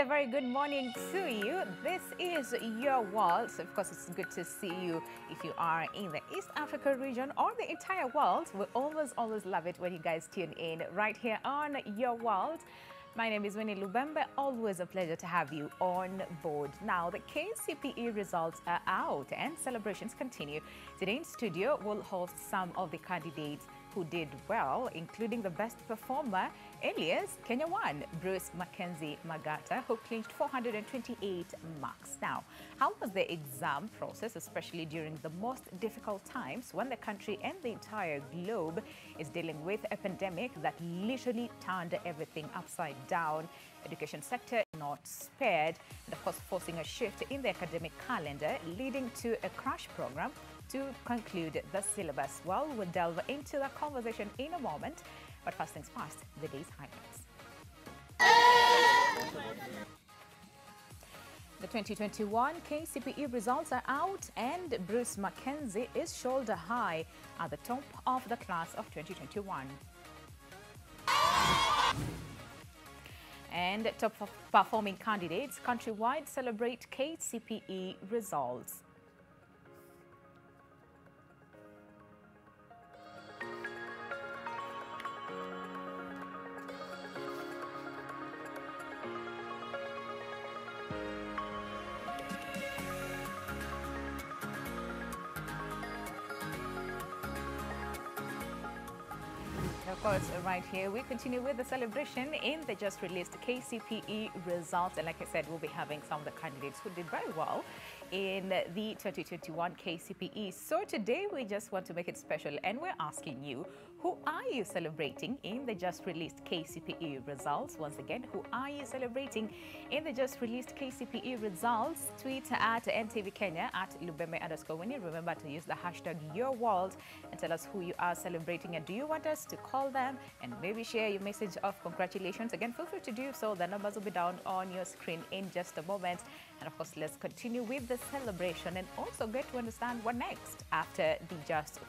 a very good morning to you. This is your world. So of course, it's good to see you if you are in the East Africa region or the entire world. We always love it when you guys tune in right here on your world. My name is Winnie Lubembe. Always a pleasure to have you on board. Now, the KCPE results are out and celebrations continue. Today in studio, we'll host some of the candidates who did well, including the best performer, alias Kenya 1, Bruce Mackenzie Magata, who clinched 428 marks. Now, how was the exam process, especially during the most difficult times when the country and the entire globe is dealing with a pandemic that literally turned everything upside down? Education sector not spared, and of course forcing a shift in the academic calendar, leading to a crash program to conclude the syllabus. Well, we'll delve into the conversation in a moment, but first things first, the day's highlights. The 2021 KCPE results are out, and Bruce Mackenzie is shoulder high at the top of the class of 2021. And top performing candidates countrywide celebrate KCPE results. Of course, right here, we continue with the celebration in the just released KCPE results. And like I said, we'll be having some of the candidates who did very well in the 2021 KCPE. So today, we just want to make it special, and we're asking you, who are you celebrating in the just released KCPE results? Once again, who are you celebrating in the just released KCPE results? Tweet at NTV Kenya at Lubembe_Winnie. Remember to use the hashtag YourWorld and tell us who you are celebrating, and do you want us to call them and maybe share your message of congratulations? Again, feel free to do so. The numbers will be down on your screen in just a moment. And of course, let's continue with the celebration and also get to understand what next after the just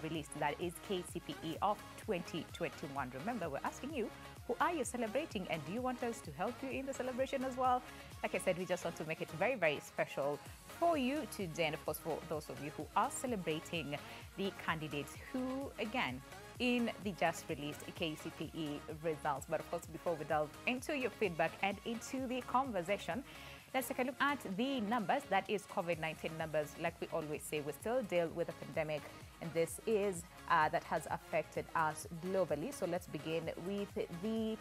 released, that is KCPE of 2021. Remember, we're asking you, who are you celebrating, and do you want us to help you in the celebration as well? Like I said, we just want to make it very, very special for you today. And of course, for those of you who are celebrating the candidates who, again, in the just released KCPE results. But of course, before we delve into your feedback and into the conversation, let's take a look at the numbers. That is COVID-19 numbers. Like we always say, we still deal with a pandemic, and this is that has affected us globally. So let's begin with the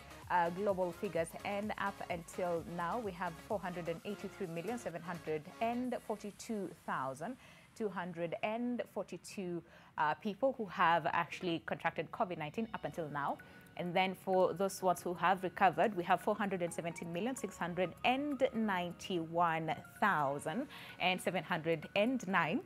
global figures. And up until now, we have 483,742,242 people who have actually contracted COVID-19 up until now. And then for those ones who have recovered, we have 417,691,709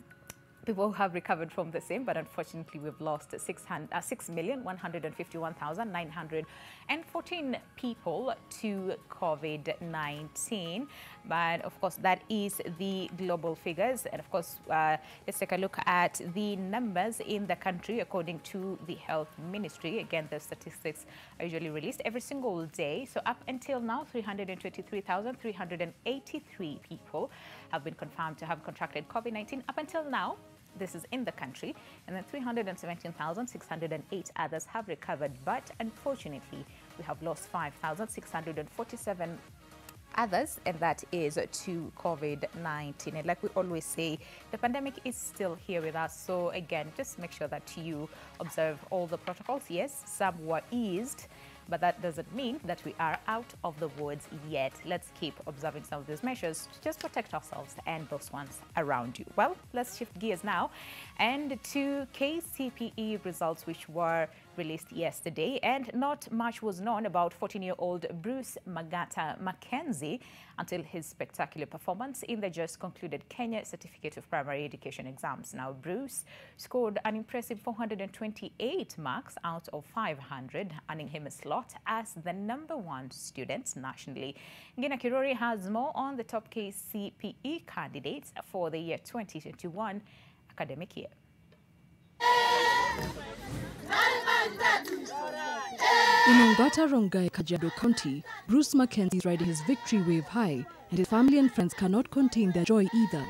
people who have recovered from the same, but unfortunately we've lost 6,151,914 people to COVID-19. But of course, that is the global figures. And of course, let's take a look at the numbers in the country according to the Health Ministry. Again, the statistics are usually released every single day. So up until now, 323,383 people have been confirmed to have contracted COVID-19 up until now. This is in the country, and then 317,608 others have recovered, but unfortunately we have lost 5,647 others, and that is to COVID-19. And like we always say, the pandemic is still here with us. So again, just make sure that you observe all the protocols. Yes, some were eased, but that doesn't mean that we are out of the woods yet. Let's keep observing some of these measures to just protect ourselves and those ones around you. Well, let's shift gears now and to KCPE results, which were released yesterday, and not much was known about 14-year-old Bruce Magata Mackenzie until his spectacular performance in the just concluded Kenya Certificate of Primary Education exams. Now, Bruce scored an impressive 428 marks out of 500, earning him a slot as the #1 student nationally. Ngina Kirori has more on the top KCPE candidates for the year 2021 academic year. In Ongata Rongai, Kajiado County, Bruce Mackenzie is riding his victory wave high, and his family and friends cannot contain their joy either.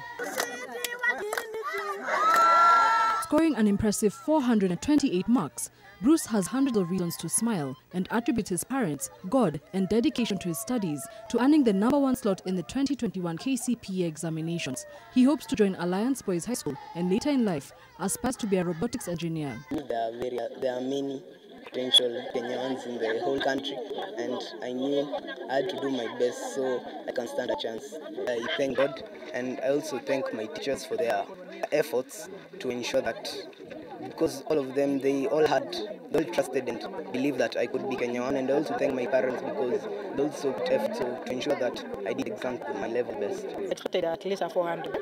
Scoring an impressive 428 marks, Bruce has hundreds of reasons to smile and attributes his parents, God, and dedication to his studies to earning the #1 slot in the 2021 KCPE examinations. He hopes to join Alliance Boys High School and later in life aspires to be a robotics engineer. There are many potential Kenyans in the whole country, and I knew I had to do my best so I can stand a chance. I thank God, and I also thank my teachers for their efforts to ensure that, because all of them, they all trusted and believed that I could be Kenyan. And I also thank my parents because they also put effort to ensure that I did exams to my level best. I expected at least a 400.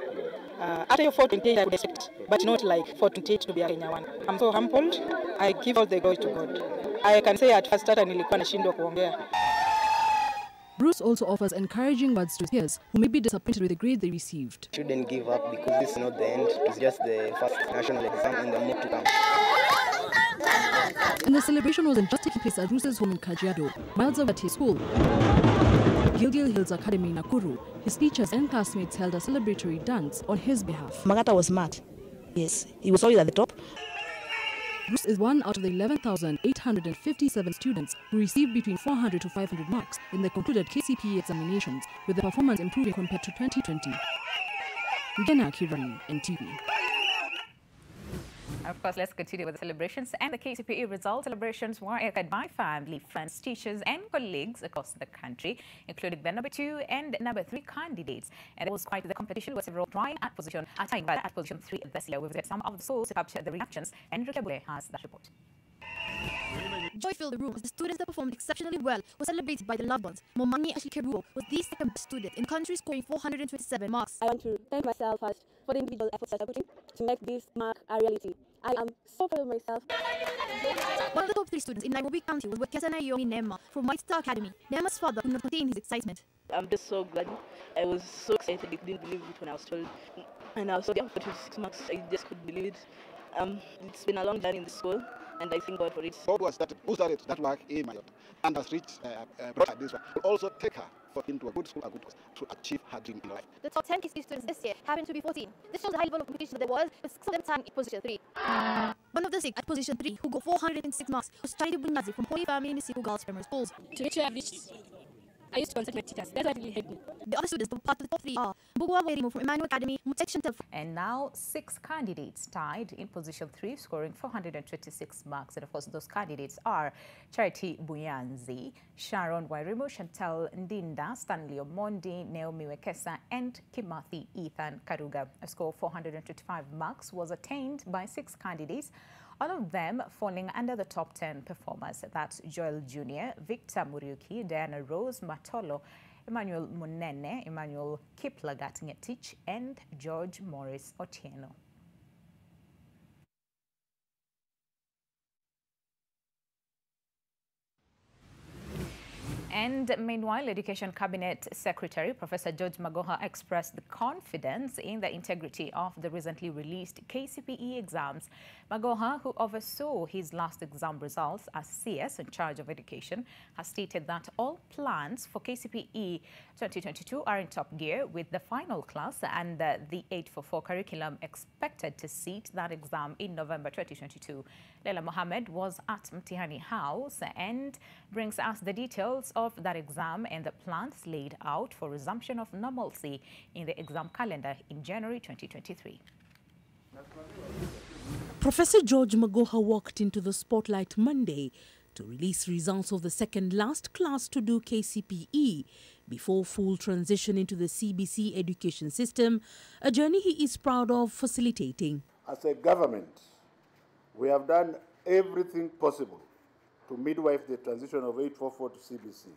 After your 428, I would expect, but not like 428 to be a Kenyan. I'm so humbled. I give all the glory to God. I can say at first that nilikuwa nashindwa kuongea. Bruce also offers encouraging words to his peers who may be disappointed with the grade they received. Shouldn't give up because this is not the end. It's just the first national exam and the more to come. And the celebration wasn't just taking place at Bruce's home in Kajiado, miles away at his school, Gilgil Hills Academy in Nakuru. His teachers and classmates held a celebratory dance on his behalf. Magata was smart. Yes, he was always at the top. Bruce is one out of the 11,857 students who received between 400 to 500 marks in the concluded KCPE examinations, with the performance improving compared to 2020. Gena Kirani, NTV. Of course, let's continue with the celebrations and the KCPE results. Celebrations were echoed by family, friends, teachers and colleagues across the country, including the #2 and #3 candidates. And it was quite the competition with several tying at position 3 this year. We've got some of the souls to capture the reactions. And Rikabule has that report. Joy filled the room as the students that performed exceptionally well were celebrated by their loved ones. Momangi Ashley Keruo was the second student in the country, scoring 427 marks. I want to thank myself first for the individual efforts that I put in to make this mark a reality. I am so proud of myself. One of the top 3 students in Nairobi County was Wekesa Yomi Nema from White Star Academy. Nema's father could not contain his excitement. I'm just so glad. I was so excited. I didn't believe it when I was told. And I was so young for 26 marks. I just couldn't believe it. It's been a long journey in the school, and I thank God for it. God who started that work in my and has brought her this one. Will also take her into a good school, a good course, to achieve her dream in life. The top 10 KCPE students this year happened to be 14. This shows the high level of competition that there was, with 6 of them tying in position 3. One of the 6 at position 3, who got 406 marks, was Chidi Bunyazi from Holy Family Nisiku Girls Primary Schools. To make sure I've reached, I used to consult my teachers. That's what really helped me. The other students that were part of the top 3 are Mbugua Werimo from Emmanuel Academy, Mutek Chantel. And now 6 candidates tied in position 3, scoring 426 marks. And of course, those candidates are Charity Buyanzi, Sharon Wairimo, Chantel Ndinda, Stanley Omondi, Naomi Wekesa, and Kimathi Ethan Karuga. A score of 425 marks was attained by 6 candidates, all of them falling under the top 10 performers. That's Joel Jr., Victor Muriuki, Diana Rose Matolo, Emmanuel Munene, Emmanuel Kiplagat Ngetich, and George Morris Otieno. And meanwhile, Education Cabinet Secretary Professor George Magoha expressed the confidence in the integrity of the recently released KCPE exams. Magoha, who oversaw his last exam results as CS in charge of education, has stated that all plans for KCPE 2022 are in top gear, with the final class and the 844 curriculum expected to seat that exam in November 2022. Leila Mohammed was at Mtihani House and brings us the details of that exam and the plans laid out for resumption of normalcy in the exam calendar in January 2023. Professor George Magoha walked into the spotlight Monday to release results of the second last class to do KCPE before full transition into the CBC education system, a journey he is proud of facilitating. As a government, we have done everything possible to midwife the transition of 844 to CBC.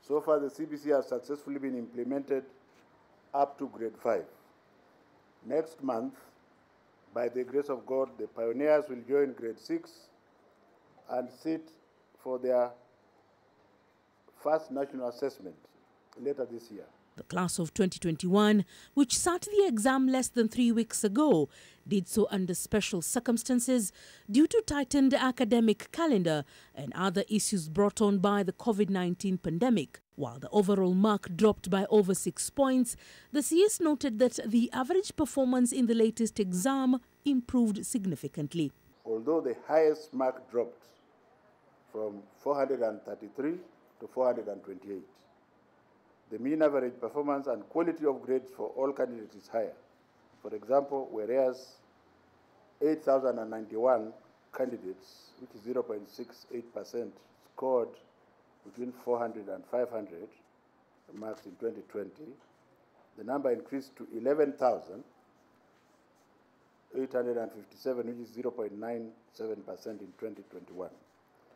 So far, the CBC has successfully been implemented up to grade 5. Next month, by the grace of God, the pioneers will join grade 6 and sit for their first national assessment later this year. The class of 2021, which sat the exam less than 3 weeks ago, did so under special circumstances due to tightened academic calendar and other issues brought on by the COVID-19 pandemic. While the overall mark dropped by over 6 points, the CS noted that the average performance in the latest exam improved significantly. Although the highest mark dropped from 433 to 428, the mean average performance and quality of grades for all candidates is higher. For example, whereas 8,091 candidates, which is 0.68%, scored between 400 and 500 marks in 2020, the number increased to 11,857, which is 0.97% in 2021.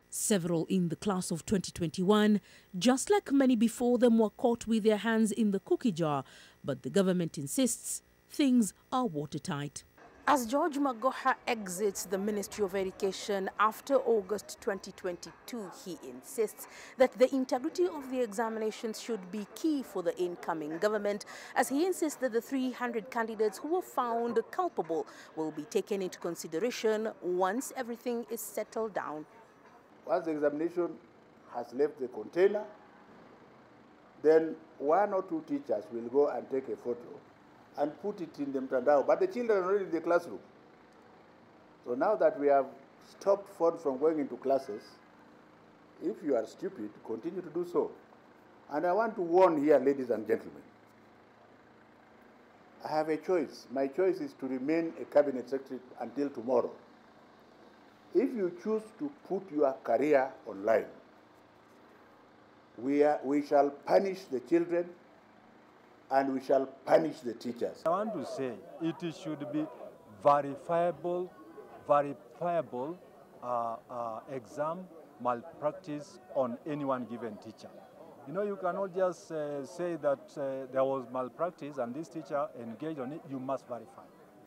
Several in the class of 2021, just like many before them, were caught with their hands in the cookie jar, but the government insists things are watertight. As George Magoha exits the Ministry of Education after August 2022, he insists that the integrity of the examinations should be key for the incoming government, as he insists that the 300 candidates who were found culpable will be taken into consideration once everything is settled down. Once the examination has left the container, then 1 or 2 teachers will go and take a photo and put it in the mtandao. But the children are already in the classroom. So now that we have stopped phones from going into classes, if you are stupid, continue to do so. And I want to warn here, ladies and gentlemen, I have a choice. My choice is to remain a cabinet secretary until tomorrow. If you choose to put your career online, we shall punish the children and we shall punish the teachers. I want to say it should be verifiable exam malpractice on any one given teacher. You know, you cannot just say that there was malpractice and this teacher engaged on it. You must verify.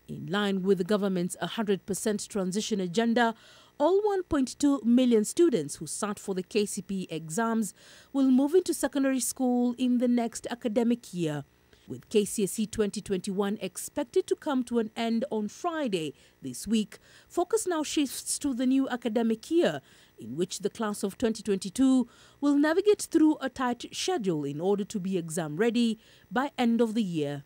In line with the government's 100% transition agenda, all 1.2 million students who sat for the KCPE exams will move into secondary school in the next academic year. With KCSE 2021 expected to come to an end on Friday this week, focus now shifts to the new academic year, in which the class of 2022 will navigate through a tight schedule in order to be exam ready by end of the year.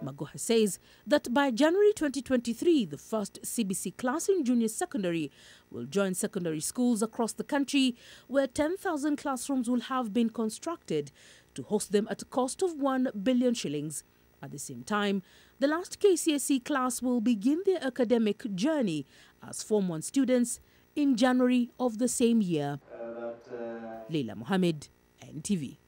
Magoha says that by January 2023, the first CBC class in junior secondary will join secondary schools across the country, where 10,000 classrooms will have been constructed to host them at a cost of 1 billion shillings. At the same time, the last KCSE class will begin their academic journey as Form 1 students in January of the same year. Leila Mohammed, NTV.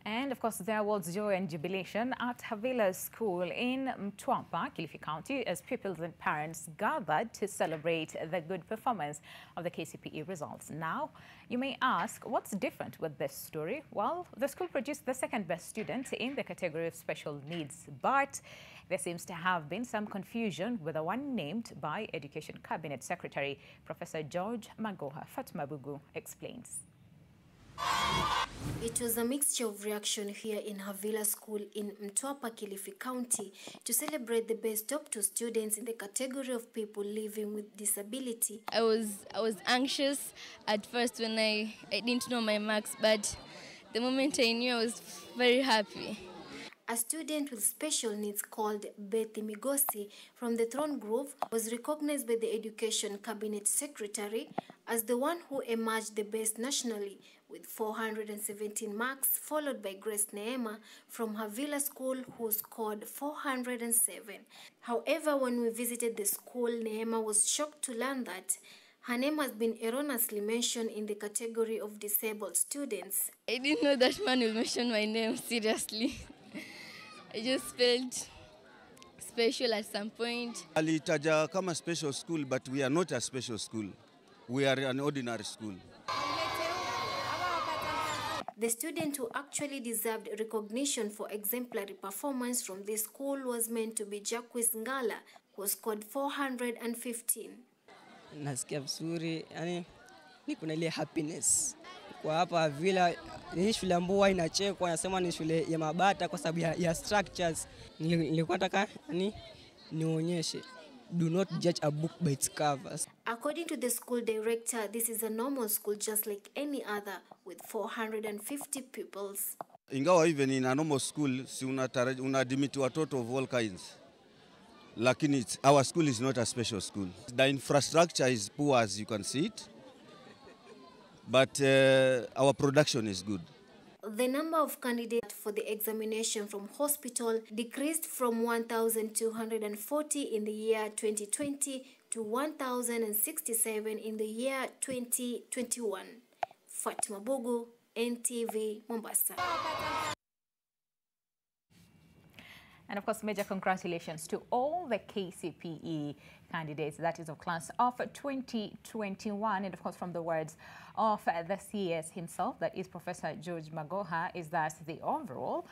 And of course, there was joy and jubilation at Havila School in Mtwapa, Kilifi County, as pupils and parents gathered to celebrate the good performance of the KCPE results. Now, you may ask, what's different with this story? Well, the school produced the second best student in the category of special needs, but there seems to have been some confusion with the one named by Education Cabinet Secretary Professor George Magoha. Fatma Bugu explains. It was a mixture of reaction here in Havila School in Mtwapa, Kilifi County to celebrate the best top 2 students in the category of people living with disability. I was anxious at first when I didn't know my marks, but the moment I knew, I was very happy. A student with special needs called Bethy Migosi from the Throne Grove was recognized by the Education Cabinet Secretary as the one who emerged the best nationally with 417 marks, followed by Grace Neema from Havila School, who scored 407. However, when we visited the school, Neema was shocked to learn that her name has been erroneously mentioned in the category of disabled students. I didn't know that man will mention my name, seriously. I just felt special at some point. Alitaja kama special school, but we are not a special school. We are an ordinary school. The student who actually deserved recognition for exemplary performance from this school was meant to be Jacques Ngala, who scored 415. Nasikia vizuri, yani niko na ile happiness kwa hapa vila ni shule ambayo inachekwa, wanasema ni shule ya mabata kwa sababu ya structures. Nilikuwa nataka nionyeshe, do not judge a book by its covers. According to the school director, this is a normal school just like any other with 450 pupils. Ingawa even in a normal school, si unadimit watoto of all kinds. Lakini our school is not a special school. The infrastructure is poor, as you can see it, but our production is good. The number of candidates for the examination from hospital decreased from 1,240 in the year 2020 to 1,067 in the year 2021. Fatima Bogo, NTV, Mombasa. And of course, major congratulations to all the KCPE candidates, that is of class of 2021. And of course, from the words of the CS himself, that is Professor George Magoha, is that the overall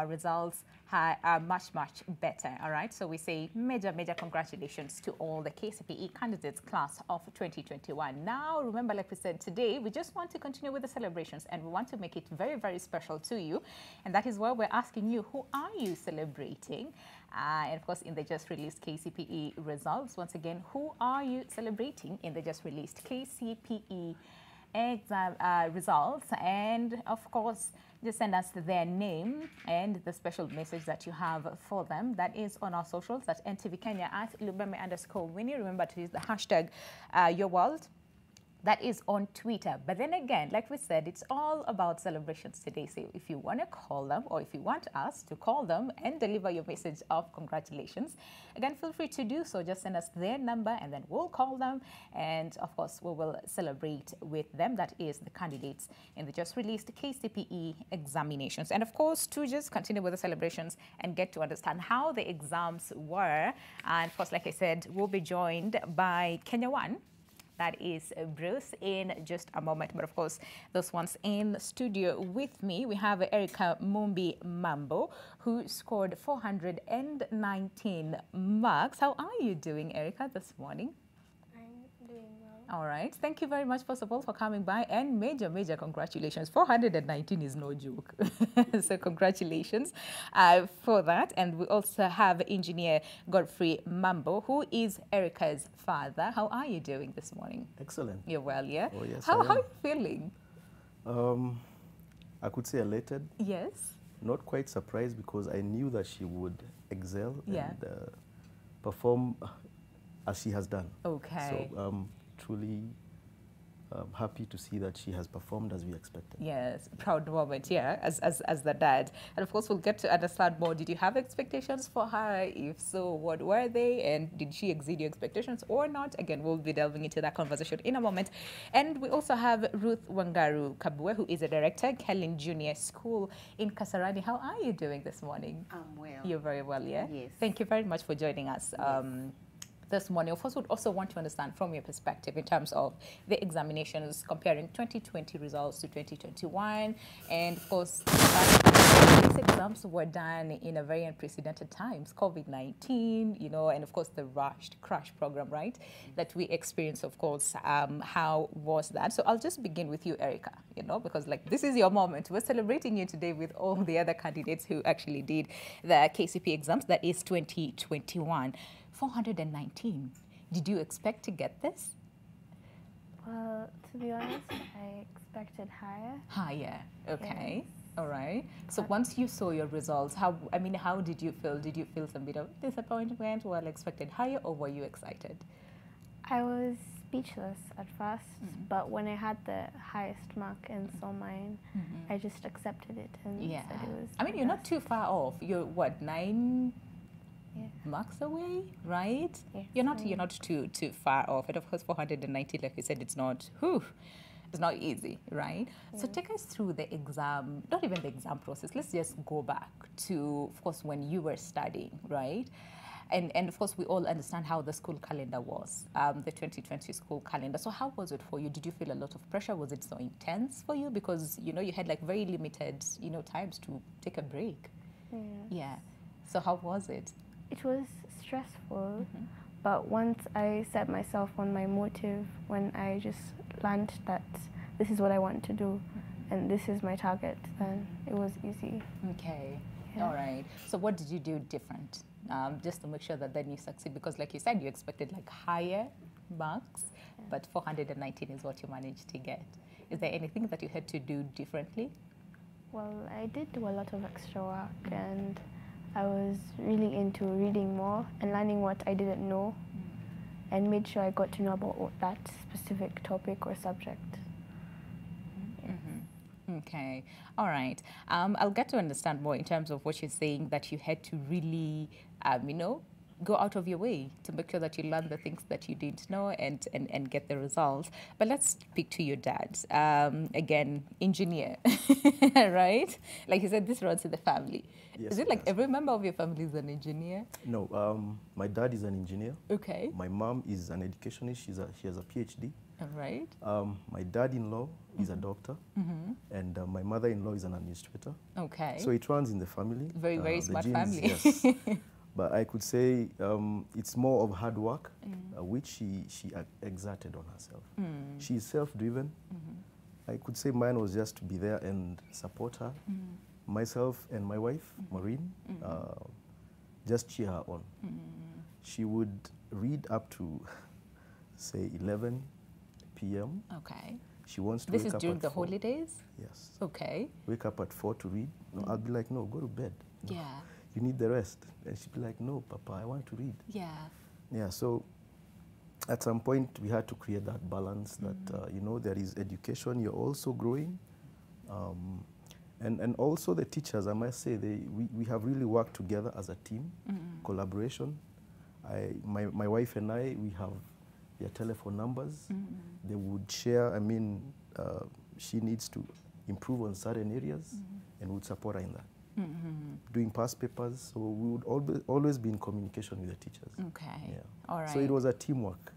results are much, much better. All right. So we say major congratulations to all the KCPE candidates class of 2021. Now, remember, like we said today, we just want to continue with the celebrations and we want to make it very, very special to you. And that is why we're asking you, who are you celebrating? And of course, in the just released KCPE results, once again, who are you celebrating in the just released KCPE exam results? And of course, just send us their name and the special message that you have for them. That is on our socials at NTV Kenya at Lubeme_Winnie. Remember to use the hashtag Your World. That is on Twitter. But then again, like we said, it's all about celebrations today. So if you want to call them or if you want us to call them and deliver your message of congratulations, again, feel free to do so. Just send us their number and then we'll call them. And of course, we will celebrate with them. That is the candidates in the just released KCPE examinations. And of course, to just continue with the celebrations and get to understand how the exams were. And of course, like I said, we'll be joined by Kenya 1. That is Bruce in just a moment. But of course, those ones in studio with me, we have Erica Mumbi Mambo, who scored 419 marks. How are you doing, Erica, this morning? I'm doing well. All right. Thank you very much, first of all, for coming by. And major congratulations. 419 is no joke. So congratulations for that. And we also have Engineer Godfrey Mambo, who is Erica's father. How are you doing this morning? Excellent. You're well, yeah? Oh, yes, How are you feeling? I could say elated. Yes. Not quite surprised because I knew that she would excel and perform as she has done. Okay. So truly happy to see that she has performed as we expected. Yes, proud moment, yeah, as the dad. And of course, we'll get to understand more. Did you have expectations for her? If so, what were they? And did she exceed your expectations or not? Again, we'll be delving into that conversation in a moment. And we also have Ruth Wangaru Kabwe, who is a director, Kellen Junior School in Kasarani. How are you doing this morning? I'm well. You're very well, yeah? Yes. Thank you very much for joining us. This morning. Of course, would also want to understand from your perspective in terms of the examinations, comparing 2020 results to 2021. And of course, these exams were done in a very unprecedented times, COVID-19, you know, and of course the crash program, right, that we experienced, of course. How was that? So I'll just begin with you, Erica, you know, because like this is your moment. We're celebrating you today with all the other candidates who actually did the KCPE exams, that is 2021. 419. Did you expect to get this? Well, to be honest, I expected higher. Higher, okay. Yes. All right. So once you saw your results, how did you feel? Did you feel some bit of disappointment? Well, expected higher, or were you excited? I was speechless at first, but when I had the highest mark and saw mine, I just accepted it and said it was. I mean, you're not too far off. You're what, 9 marks away, right? Yes. You're not too far off. And of course, 490, like you said, it's not easy, right? Yeah. So take us through the exam, not even the exam process. Let's just go back to, of course, when you were studying, right? And of course, we all understand how the school calendar was, the 2020 school calendar. So how was it for you? Did you feel a lot of pressure? Was it so intense for you? Because, you know, you had like very limited, you know, times to take a break. Yeah. So how was it? It was stressful, but once I set myself on my motive, when I just learned that this is what I want to do, and this is my target, then it was easy. Okay. Yeah. All right. So what did you do different just to make sure that then you succeed? Because like you said, you expected like higher marks, but 419 is what you managed to get. Is there anything that you had to do differently? Well, I did do a lot of extra work, and I was really into reading more and learning what I didn't know, and made sure I got to know about that specific topic or subject. Okay, all right. I'll get to understand more in terms of what you're saying, that you had to really, you know, go out of your way to make sure that you learn the things that you didn't know and get the results. But let's speak to your dad. Again, engineer, right? Like you said, this runs in the family. Yes, is it like every member of your family is an engineer? No, my dad is an engineer. Okay. My mom is an educationist. She has a PhD. All right. My dad-in-law is a doctor, and my mother-in-law is an administrator. Okay. So it runs in the family. Very, very smart genes, family. Yes. But I could say it's more of hard work, which she exerted on herself. She is self-driven. I could say mine was just to be there and support her. Myself and my wife, Maureen, just cheer her on. She would read up to, say, 11 p.m. Okay. She wants to This wake is up during at the 4. holidays? Yes. Okay. Wake up at 4 to read. No, I'll be like, no, go to bed. No, Yeah. you need the rest. And she'd be like, no, Papa, I want to read. Yeah. Yeah, so at some point we had to create that balance that, you know, there is education, you're also growing. And also the teachers, I must say, we have really worked together as a team, collaboration. My wife and I, we have their telephone numbers. They would share, I mean, she needs to improve on certain areas, and would support her in that. Doing past papers, so we would always be in communication with the teachers. Okay. Yeah. All right. So it was a teamwork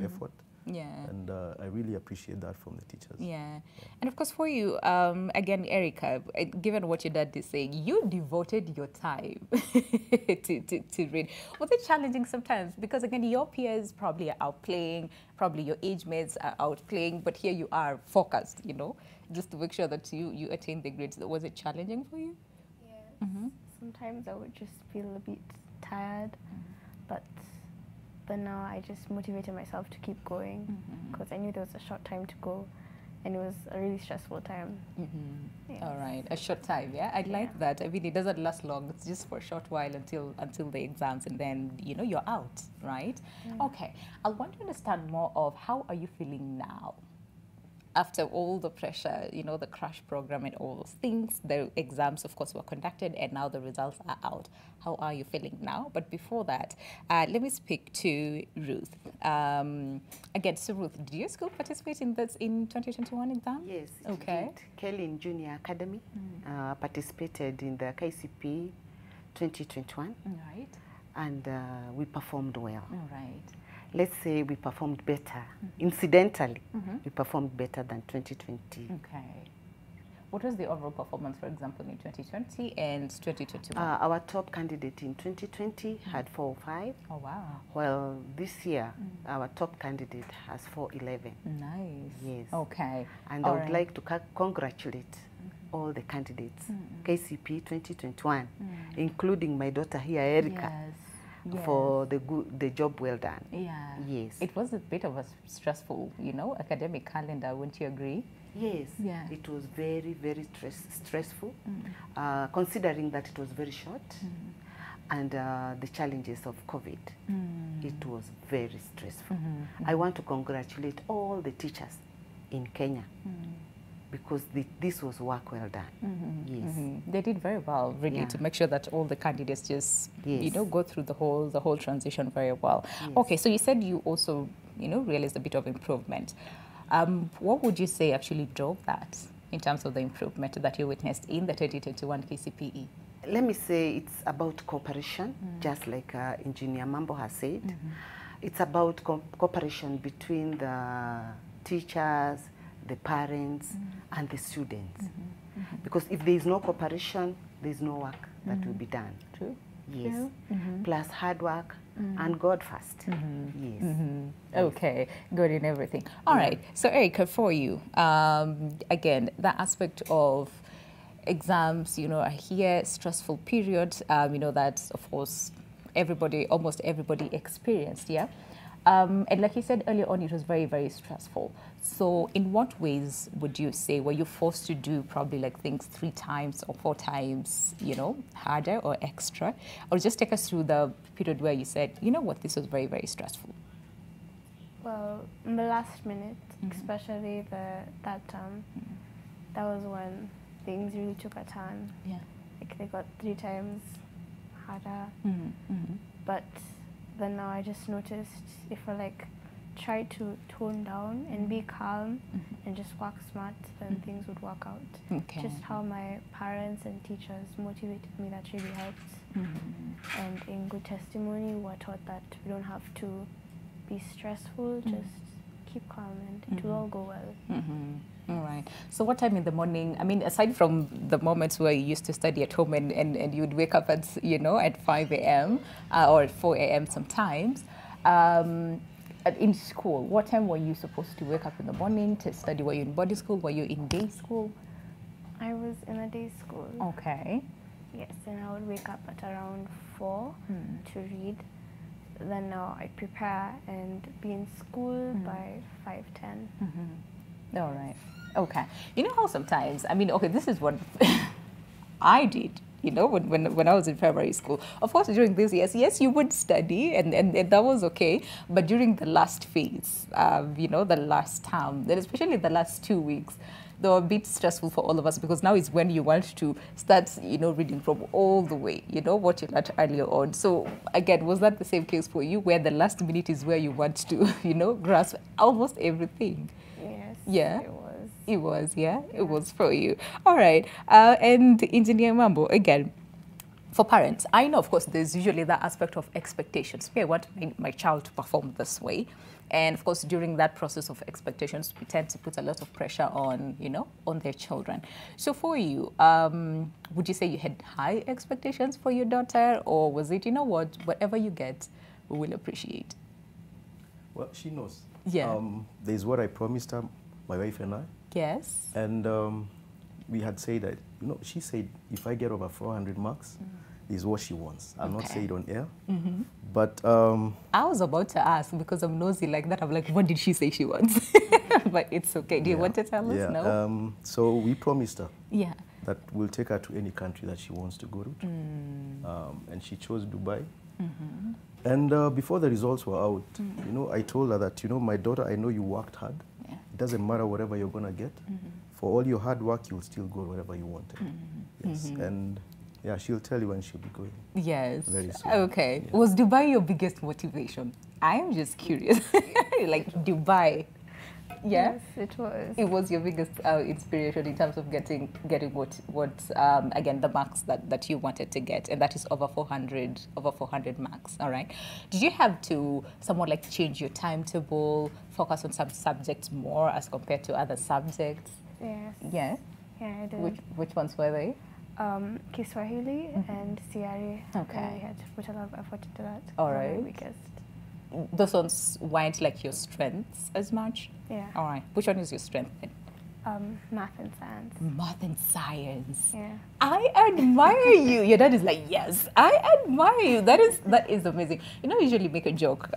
effort. Yeah. And I really appreciate that from the teachers. Yeah. And of course for you, again, Erica, given what your dad is saying, you devoted your time to read. Was it challenging sometimes? Because again, your peers probably are out playing, probably your age mates are out playing, but here you are focused, you know, just to make sure that you attain the grades. Was it challenging for you? Yes. Sometimes I would just feel a bit tired, but now I just motivated myself to keep going because I knew there was a short time to go, and it was a really stressful time. Yes. All right, a short time, yeah? I like that. I mean, it doesn't last long. It's just for a short while until the exams, and then, you know, you're out, right? Okay, I want to understand more of how are you feeling now? After all the pressure, you know, the crash program and all those things, the exams, of course, were conducted, and now the results are out. How are you feeling now? But before that, let me speak to Ruth. Again, so Ruth, did your school participate in this in 2021 exam? Yes, it okay. did. Kelly Junior Academy participated in the KCPE 2021. Right. And we performed well. All right. Let's say we performed better. Incidentally, we performed better than 2020. Okay. What was the overall performance, for example, in 2020 and 2021? Our top candidate in 2020 had 405. Oh, wow. Well, this year, our top candidate has 411. Nice. Yes. Okay. And I would like to congratulate all the candidates, KCPE 2021, including my daughter here, Erica. Yes. For the job well done. Yeah. Yes. It was a bit of a stressful, you know, academic calendar, wouldn't you agree? Yes. Yeah. It was very, very stressful, considering that it was very short, and the challenges of COVID. It was very stressful. I want to congratulate all the teachers in Kenya. Because this was work well done. Yes. They did very well, really, to make sure that all the candidates just, you know, go through the whole transition very well. Yes. Okay, so you said you also, you know, realized a bit of improvement. What would you say actually drove that in terms of the improvement that you witnessed in the 2021 KCPE? Let me say it's about cooperation, just like Engineer Mambo has said. It's about cooperation between the teachers, the parents, and the students. Because if there is no cooperation, there is no work that will be done. True. Yes. Plus hard work and God first. Yes. Okay, good in everything. All right. So, Erica, for you, again, that aspect of exams, you know, are here, stressful periods, you know, that's, of course, almost everybody experienced, yeah? And like you said earlier on, it was very, very stressful. So in what ways would you say, were you forced to do probably like things 3 times or 4 times, you know, harder or extra? Or just take us through the period where you said, you know what, this was very, very stressful. Well, in the last minute, especially that term, that was when things really took a turn. Yeah. Like they got 3 times harder. But then now I just noticed if I like try to tone down and be calm and just work smart, then things would work out. Okay. Just how my parents and teachers motivated me, that really helped. And in good testimony, we were taught that we don't have to be stressful, just keep calm and it will all go well. All right. So what time in the morning, I mean, aside from the moments where you used to study at home and you'd wake up at, you know, at 5 a.m. Or 4 a.m. sometimes, in school, what time were you supposed to wake up in the morning to study? Were you in boarding school? Were you in day school? I was in a day school. Okay. Yes, and I would wake up at around 4 to read. Then now I prepare and be in school by 5:10. All right. Okay. You know how sometimes, I mean, okay, this is what I did, you know, when I was in primary school. Of course, during these years, yes, you would study and that was okay. But during the last phase, you know, the last term, then especially the last 2 weeks, they were a bit stressful for all of us because now is when you want to start, you know, reading from all the way, you know, what you learned earlier on. So again, was that the same case for you where the last minute is where you want to, you know, grasp almost everything? Yes. Yeah. It was. It was, yeah? It was for you. All right. And Engineer Mambo, again, for parents, I know, of course, there's usually that aspect of expectations. I want my child to perform this way. And, of course, during that process of expectations, we tend to put a lot of pressure on, you know, on their children. So for you, would you say you had high expectations for your daughter? Or was it, you know what, whatever you get, we will appreciate? Well, she knows. Yeah. There's what I promised her, my wife and I. Yes. And we had said that, you know, she said if I get over 400 marks, is what she wants. I'll not say it on air. But I was about to ask because I'm nosy like that. I'm like, what did she say she wants? But it's okay. Do you want to tell us? No? So we promised her that we'll take her to any country that she wants to go to. And she chose Dubai. And before the results were out, you know, I told her that, you know, my daughter, I know you worked hard. It doesn't matter whatever you're going to get. For all your hard work, you'll still go wherever you wanted. Yes. And yeah, she'll tell you when she'll be going. Yes. Very soon. Okay. Yeah. Was Dubai your biggest motivation? I'm just curious. Like Dubai. Yeah? Yes, it was. It was your biggest inspiration in terms of getting what again, the marks that you wanted to get, and that is over 400 marks, all right? Did you have to somewhat like change your timetable, focus on some subjects more as compared to other subjects? Yes. Yeah? Yeah, I did. Which ones were they? Kiswahili and CRE. Okay. I had to put a lot of effort into that. All right. My weakest. Those ones weren't like your strengths as much? Yeah. All right. Which one is your strength then? Math and science. Math and science. Yeah. I admire you. Your dad is like, yes, I admire you. That is amazing. You know, I usually make a joke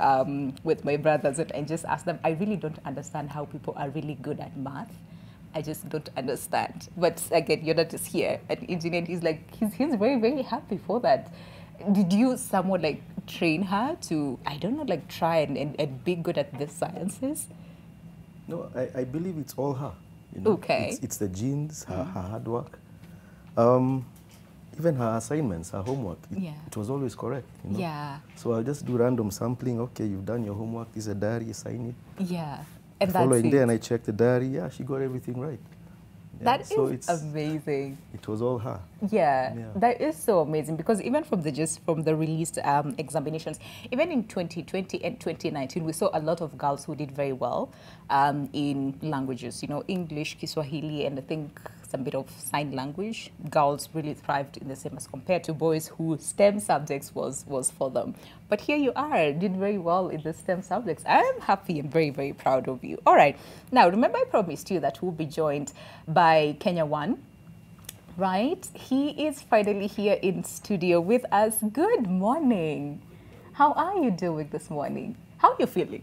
with my brothers and just ask them, I really don't understand how people are really good at math. I just don't understand. But again, your dad is here, an engineer, and he's like, he's very, very happy for that. Did you somewhat like train her to, I don't know, like try and be good at these sciences? No, I believe it's all her. You know? Okay. It's the genes, her hard work. Even her assignments, her homework, it was always correct. You know? Yeah. So I'll just do random sampling. Okay, you've done your homework. This is a diary, sign it. Yeah. And the following day, and I checked the diary. Yeah, she got everything right. Yeah, that is amazing. It was all her. Yeah, that is so amazing because even from the released examinations, even in 2020 and 2019, we saw a lot of girls who did very well in languages. You know, English, Kiswahili, and I think some bit of sign language. Girls really thrived in the same as compared to boys who STEM subjects was for them. But here you are, did very well in the STEM subjects. I'm happy and very, very proud of you. All right. Now, remember I promised you that we'll be joined by Kenya One. Right? He is finally here in studio with us. Good morning. How are you doing this morning? How are you feeling?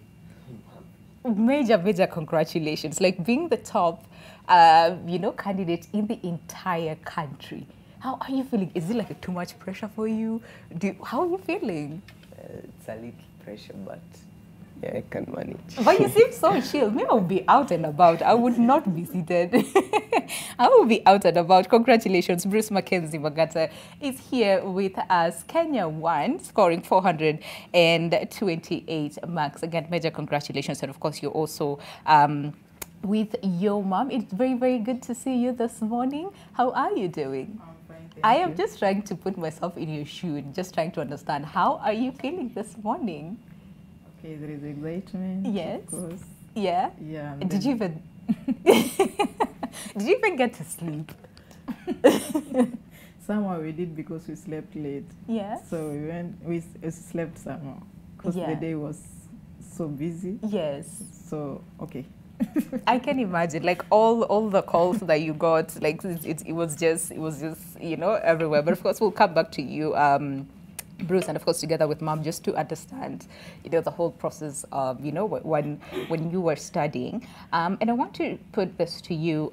Major congratulations. Like being the top, candidate in the entire country. How are you feeling? Is it like too much pressure for you? How are you feeling? It's a little pressure, but yeah, I can manage. But you seem so chill. Me, I would be out and about. I would not be seated. I will be out and about. Congratulations. Bruce Mackenzie Magata is here with us. Kenya One, scoring 428 marks. Again, major congratulations. And of course, you're also with your mom. It's very, very good to see you this morning. How are you doing? I'm fine, I am just trying to put myself in your shoe, just trying to understand. How are you feeling this morning? Okay, there is excitement. Yes. Of course. Yeah? Yeah. Did you even did you even get to sleep? Somehow we did because we slept late. Yeah. So we slept somehow because the day was so busy. Yes. So okay. I can imagine, like all the calls that you got, like it was just everywhere. But of course, we'll come back to you, Bruce, and of course together with Mom, just to understand, the whole process of, when you were studying. And I want to put this to you,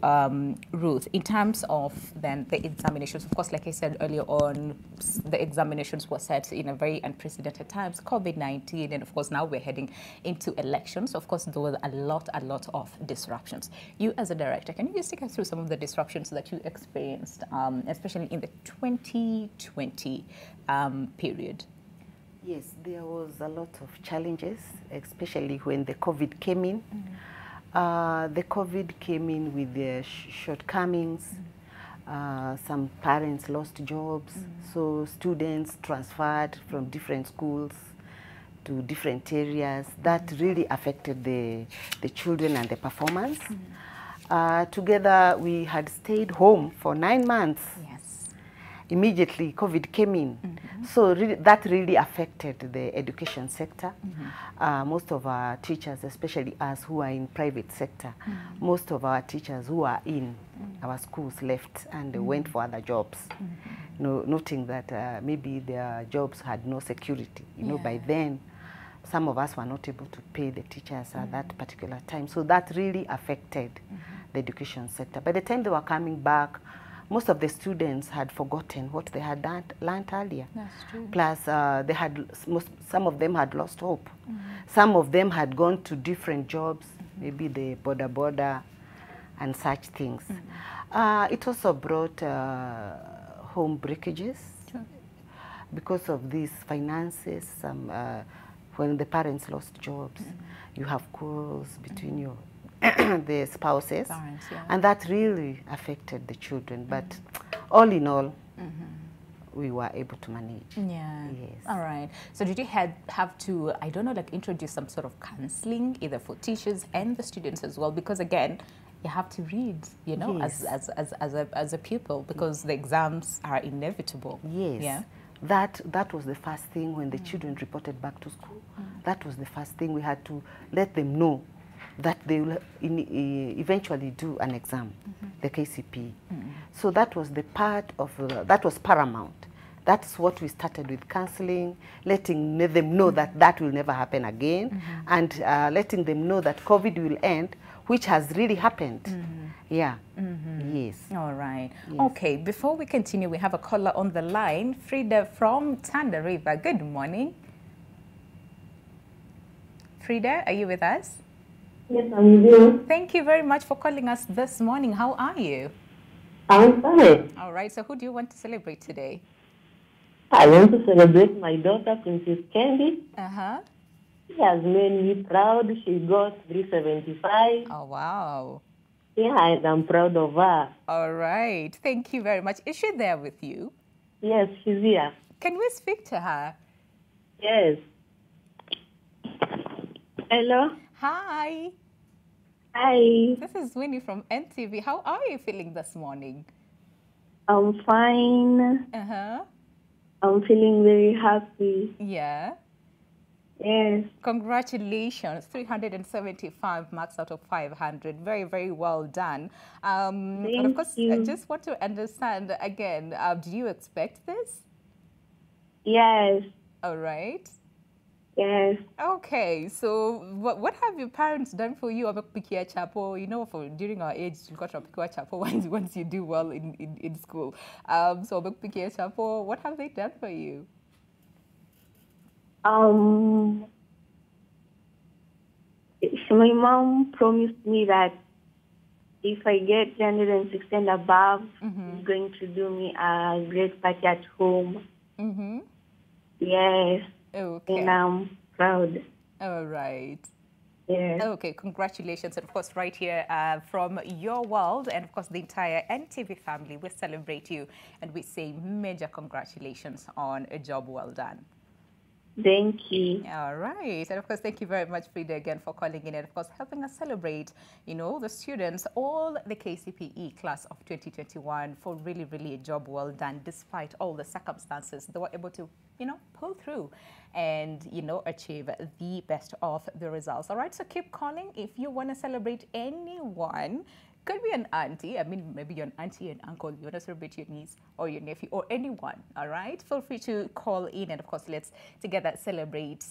Ruth, in terms of then the examinations. Of course, like I said earlier on, the examinations were set in a very unprecedented times, COVID-19, and of course now we're heading into elections. Of course, there was a lot of disruptions. You as a director, can you just take us through some of the disruptions that you experienced, especially in the 2020 period? Yes, there was a lot of challenges, especially when the COVID came in. The COVID came in with their shortcomings. Some parents lost jobs, so students transferred from different schools to different areas. That really affected the children and the performance. Together, we had stayed home for 9 months. Yes. Immediately, COVID came in. So that really affected the education sector. Most of our teachers, especially us who are in private sector, most of our teachers who are in our schools left and went for other jobs, noting that maybe their jobs had no security. By then, some of us were not able to pay the teachers at that particular time. So that really affected the education sector. By the time they were coming back, most of the students had forgotten what they had learned earlier. That's true. Plus, some of them had lost hope. Some of them had gone to different jobs, maybe the border and such things. It also brought home breakages because of these finances. When the parents lost jobs, you have quarrels between the spouses, Parents, yeah. and that really affected the children. But all in all, we were able to manage. Yeah. Yes. All right. So did you have to, I don't know, like introduce some sort of counseling, either for teachers and the students as well? Because again, you have to read, Yes. as a pupil, because the exams are inevitable. Yes. Yeah. That was the first thing when the children reported back to school. That was the first thing. We had to let them know that they will eventually do an exam, the KCPE. So that was the part of, that was paramount. That's what we started with, counseling, letting them know that that will never happen again, and letting them know that COVID will end, which has really happened. Yeah. Yes. All right. Yes. Okay, before we continue, we have a caller on the line, Frida from Tanda River. Good morning. Frida, are you with us? Yes, I'm with you. Thank you very much for calling us this morning. How are you? I'm fine. All right, so who do you want to celebrate today? I want to celebrate my daughter, Princess Candy. Uh-huh. She has made me proud. She got 375. Oh, wow. Yeah, I'm proud of her. All right. Thank you very much. Is she there with you? Yes, she's here. Can we speak to her? Yes. Hello? Hi. Hi. This is Winnie from NTV. How are you feeling this morning? I'm fine. Uh-huh. I'm feeling very happy. Yeah. Yes. Congratulations, 375 marks out of 500. Very, very well done. And of Thank course, I you. just want to understand again, did you expect this? Yes. All right. Yes. Okay, so what have your parents done for you? Abakupikia chapo, you know, for during our age, you got abakupikia chapo once you do well in school. So abakupikia chapo, what have they done for you? My mom promised me that if I get 360 and above, she's going to do me a great party at home. Mm-hmm. Yes. Okay. And I'm proud. All right. Yes. Okay, congratulations. And of course, right here from your world and of course the entire NTV family, we celebrate you and we say major congratulations on a job well done. Thank you. All right. And of course, thank you very much, Frida, again for calling in and of course helping us celebrate, you know, the students, all the KCPE class of 2021 for really, really a job well done despite all the circumstances. They were able to, you know, pull through and, you know, achieve the best of the results. All right. So keep calling if you want to celebrate anyone. Could be an auntie. I mean, maybe you're an auntie and uncle. You want to celebrate your niece or your nephew or anyone. All right. Feel free to call in and, of course, let's together celebrate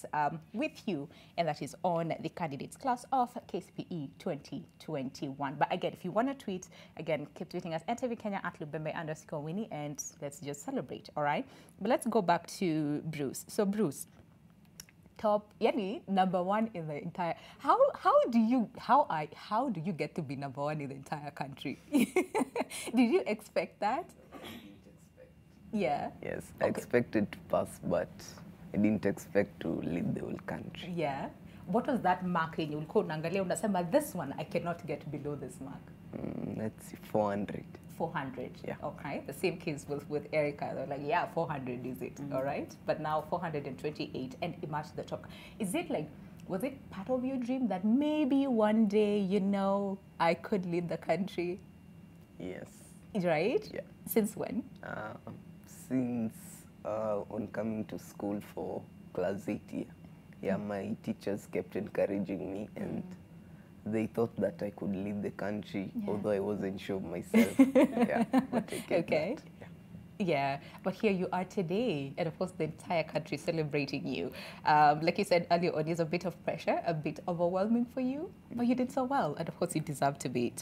with you. And that is on the candidates class of KCPE 2021. But again, if you want to tweet, again, keep tweeting us NTV Kenya at Lubembe_Winnie and let's just celebrate. All right. But let's go back to Bruce. So, Bruce. Top, yani number one in the entire. How do you get to be number one in the entire country? Did you expect that? Yeah. Yes, I expected to pass, but I didn't expect to lead the whole country. Yeah. What was that mark in you? Unasema this one I cannot get below this mark. Let's see, 400. 400. Yeah. Okay. The same case with Erica. They're like, yeah, 400 is it. All right. But now 428 and emerged the top. Is it like, was it part of your dream that maybe one day, you know, I could lead the country? Yes. Right? Yeah. Since when? Since on coming to school for class 8 year. Yeah, my teachers kept encouraging me and they thought that I could lead the country, although I wasn't sure myself. Yeah, but I get okay. that. Yeah, but here you are today, and of course the entire country celebrating you. Like you said earlier on, there's a bit of pressure, a bit overwhelming for you, but you did so well, and of course you deserve to be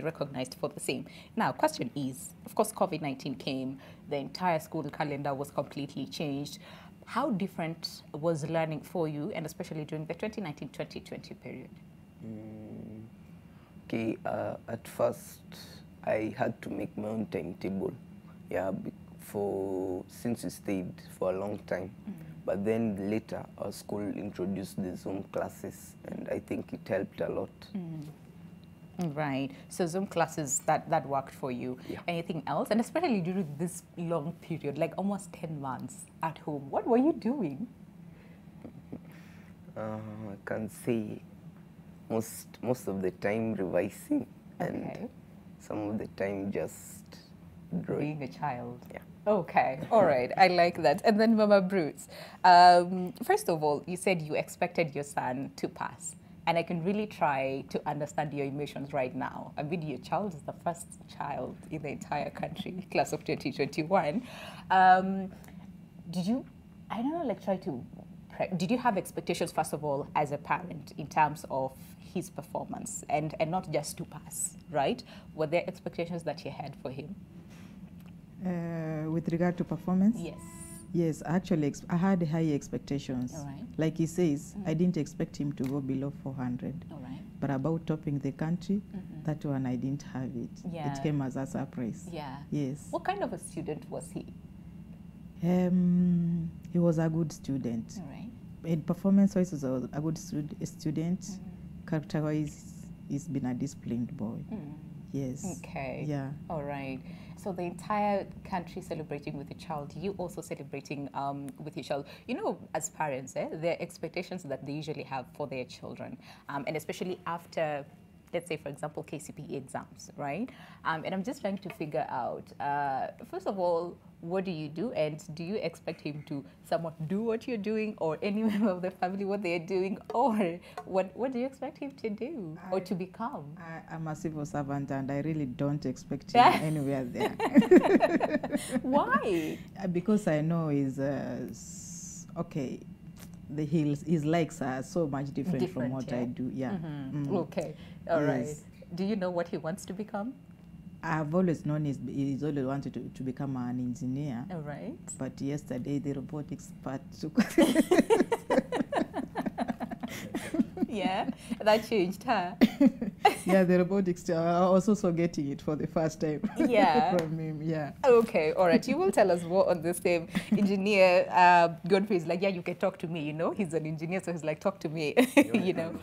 recognized for the same. Now, question is, of course, COVID-19 came, the entire school calendar was completely changed. How different was learning for you, and especially during the 2019-2020 period? Okay, at first I had to make my own timetable. Yeah, since we stayed for a long time. But then later our school introduced the Zoom classes and I think it helped a lot. Right. So Zoom classes, that worked for you. Yeah. Anything else? And especially during this long period, like almost 10 months at home, what were you doing? I can say most of the time revising and some of the time just drawing. Being a child. Yeah. Okay. All right. I like that. And then Mama Bruce, first of all, you said you expected your son to pass. And I can really try to understand your emotions right now. I mean, your child is the first child in the entire country, class of 2021. Did you, I don't know, like did you have expectations, first of all, as a parent in terms of his performance and not just to pass, right? Were there expectations that you had for him? With regard to performance? Yes. Yes, actually, I had high expectations. All right. Like he says, I didn't expect him to go below 400. All right. But about topping the country, that one I didn't have it. Yeah. It came as a surprise. Yeah. Yes. What kind of a student was he? He was a good student. All right. In performance-wise, he was a good student. Character-wise, he's been a disciplined boy. Yes. Okay. Yeah. All right. So the entire country celebrating with the child, you also celebrating with your child. You know, as parents, there are expectations that they usually have for their children. And especially after let's say, for example, KCPE exams, right? And I'm just trying to figure out, first of all, what do you do? And do you expect him to somewhat do what you're doing, or any member of the family what they're doing? Or what do you expect him to do or to become? I'm a civil servant and I really don't expect him anywhere there. Why? Because I know he's, okay, his likes are so much different from what I do. Yeah. Okay. All right. Do you know what he wants to become? I've always known he's always wanted to become an engineer. All right. But yesterday the robotics part took. Yeah, that changed, huh? Yeah, the robotics, I was also getting it for the first time. Yeah. From him, yeah. Okay, all right. You will tell us more on the same engineer. Godfrey is like, yeah, you can talk to me, you know. He's an engineer, so he's like, talk to me, you know.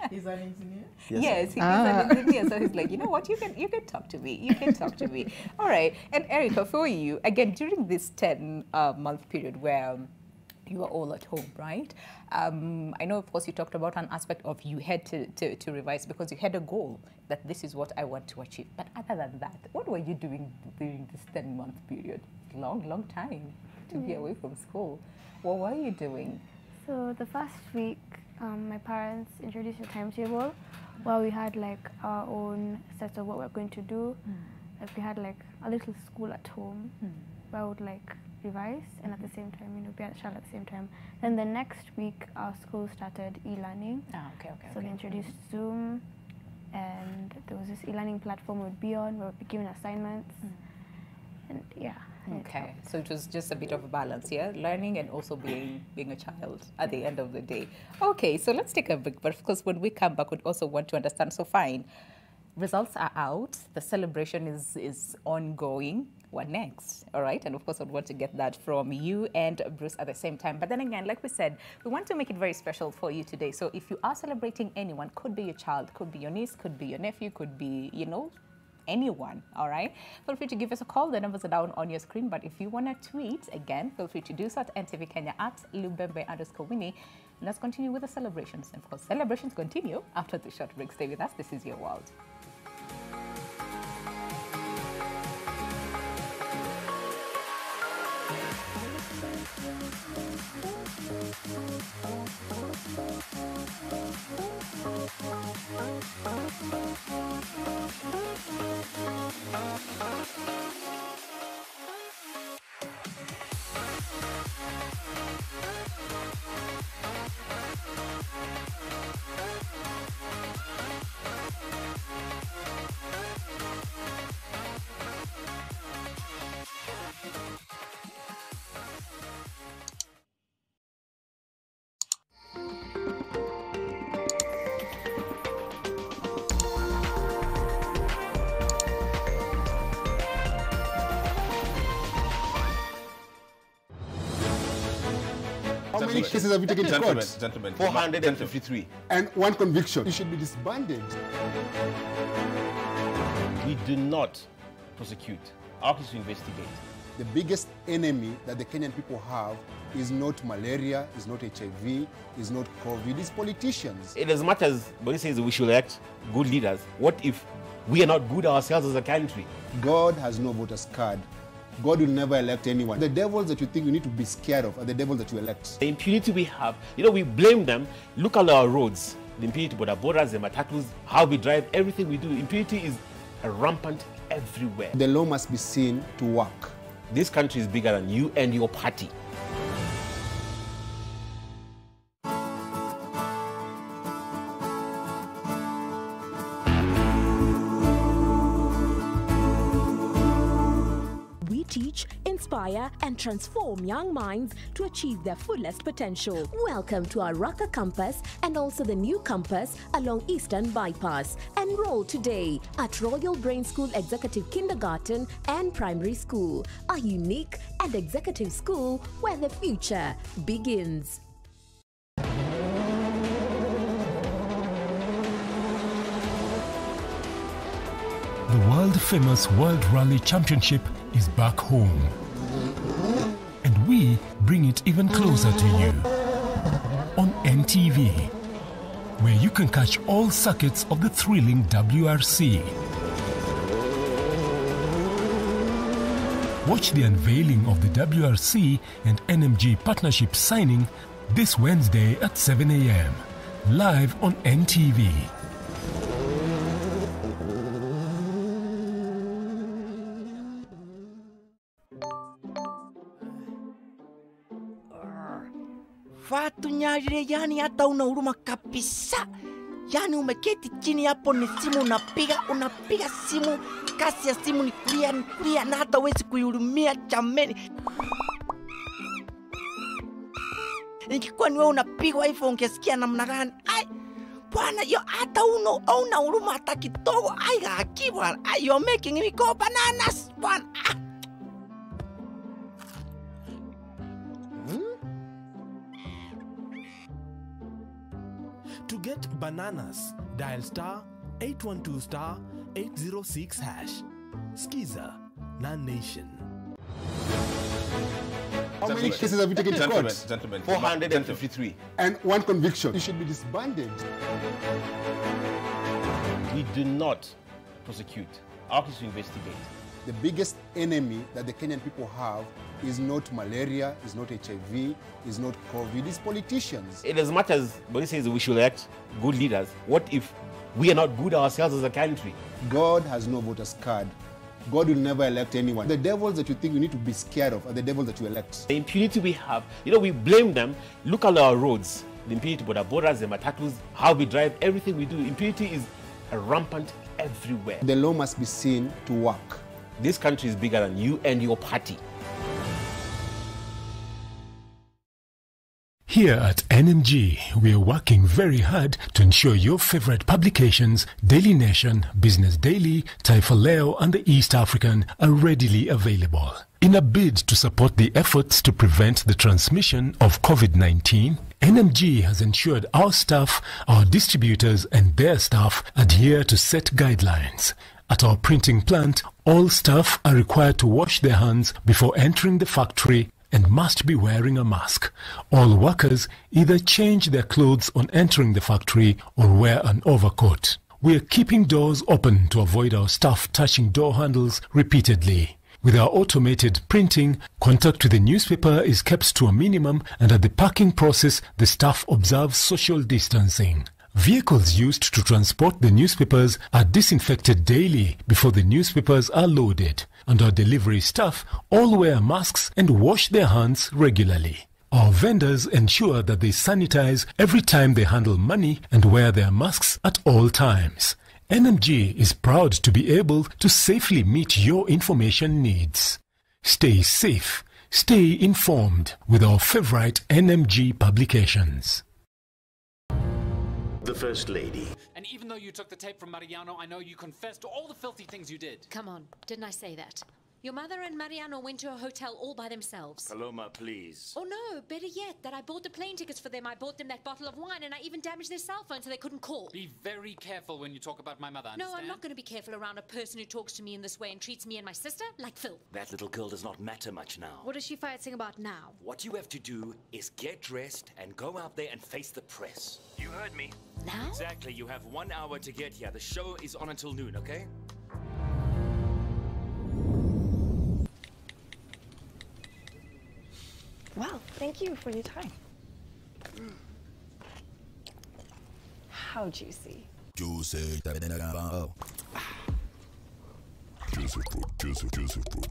He's an engineer? Yes, he's an engineer, so he's like, you know what, you can talk to me. You can talk to me. All right. And Erica, for you, again, during this 10-month period where you are all at home, right? I know, of course, you talked about an aspect of you had to revise because you had a goal that this is what I want to achieve. But other than that, what were you doing during this 10-month period? Long time to be away from school. What were you doing? So the first week, my parents introduced a timetable where we had like our own sets of what we're going to do. Like we had like a little school at home where I would like revise and at the same time, you know, be at Shell at the same time. Then the next week, our school started e-learning. So they introduced Zoom, and there was this e-learning platform we would be on where we'd be given assignments. And yeah. Okay, so it was just a bit of a balance, yeah? Learning and also being a child at the end of the day. Okay, so let's take a break, but of course when we come back, we'd also want to understand, so fine, results are out, the celebration is ongoing. What next? All right, and of course, I'd want to get that from you and Bruce at the same time. But then again, like we said, we want to make it very special for you today. So if you are celebrating anyone, could be your child, could be your niece, could be your nephew, could be, you know, anyone, all right? Feel free to give us a call. The numbers are down on your screen. But if you want to tweet, again, feel free to do so at NTV Kenya at Lubembe_Winnie. Let's continue with the celebrations. And of course, celebrations continue after the short break. Stay with us. This is Your World. How many cases have you taken to court? Gentlemen, 453. And one conviction. You should be disbanded. We do not prosecute. Our case to investigate. The biggest enemy that the Kenyan people have is not malaria, is not HIV, is not COVID, it's politicians. In as much as Boni says we should elect good leaders, what if we are not good ourselves as a country? God has no voter's card. God will never elect anyone. The devils that you think you need to be scared of are the devils that you elect. The impunity we have, you know, we blame them. Look at our roads. The impunity, border borders, the matatus, how we drive, everything we do. Impunity is rampant everywhere. The law must be seen to work. This country is bigger than you and your party. Teach, inspire, and transform young minds to achieve their fullest potential. Welcome to our Raka campus and also the new campus along Eastern Bypass. Enroll today at Royal Brain School Executive Kindergarten and Primary School, a unique and executive school where the future begins. The world-famous World Rally Championship is back home. And we bring it even closer to you on NTV. where you can catch all circuits of the thrilling WRC. Watch the unveiling of the WRC and NMG partnership signing this Wednesday at 7 a.m. live on NTV. Fatunyarire, yani hata una huruma kabisa. Yani umeketi chini hapo, ni simu unapiga simu, kasi ya simu ni clear na hata huwezi kuihurumia chameni. Ingekuwa ni wewe unapigwa hivyo ungesikia namna gani? Ai bwana, yo hata una huruma hata kidogo. Ai haki bwana, you're making me go bananas bwana. To get bananas, dial *812 *806#. Skiza, non-nation. How many cases have you taken to court? Gentlemen, 453. And one conviction. You should be disbanded. We do not prosecute. Our office to investigate. The biggest enemy that the Kenyan people have is not malaria, is not HIV, is not COVID, it's politicians. In as much as Boni says we should elect good leaders, what if we are not good ourselves as a country? God has no voters card. God will never elect anyone. The devils that you think you need to be scared of are the devils that you elect. The impunity we have, we blame them. Look at our roads. The impunity, the borders, the matatus, how we drive, everything we do. Impunity is rampant everywhere. The law must be seen to work. This country is bigger than you and your party. Here at NMG, we are working very hard to ensure your favorite publications, Daily Nation, Business Daily, Taifa Leo, and the East African are readily available. In a bid to support the efforts to prevent the transmission of COVID-19, NMG has ensured our staff, our distributors, and their staff adhere to set guidelines. At our printing plant, all staff are required to wash their hands before entering the factory and must be wearing a mask. All workers either change their clothes on entering the factory or wear an overcoat. We are keeping doors open to avoid our staff touching door handles repeatedly. With our automated printing, contact with the newspaper is kept to a minimum, and at the packing process, the staff observes social distancing. Vehicles used to transport the newspapers are disinfected daily before the newspapers are loaded, and our delivery staff all wear masks and wash their hands regularly. Our vendors ensure that they sanitize every time they handle money and wear their masks at all times. NMG is proud to be able to safely meet your information needs. Stay safe, stay informed with our favorite NMG publications. The First Lady. And even though you took the tape from Mariano, I know you confessed to all the filthy things you did. Come on, didn't I say that? Your mother and Mariano went to a hotel all by themselves. Paloma, please. Oh no, better yet, that I bought the plane tickets for them, I bought them that bottle of wine, and I even damaged their cell phone so they couldn't call. Be very careful when you talk about my mother, No, understand? I'm not going to be careful around a person who talks to me in this way and treats me and my sister like filth. That little girl does not matter much now. What is she fighting about now? What you have to do is get dressed and go out there and face the press. You heard me. Now? Exactly. You have 1 hour to get here. The show is on until noon, okay? Wow, thank you for your time. How juicy. Juicy. Juicy fruit.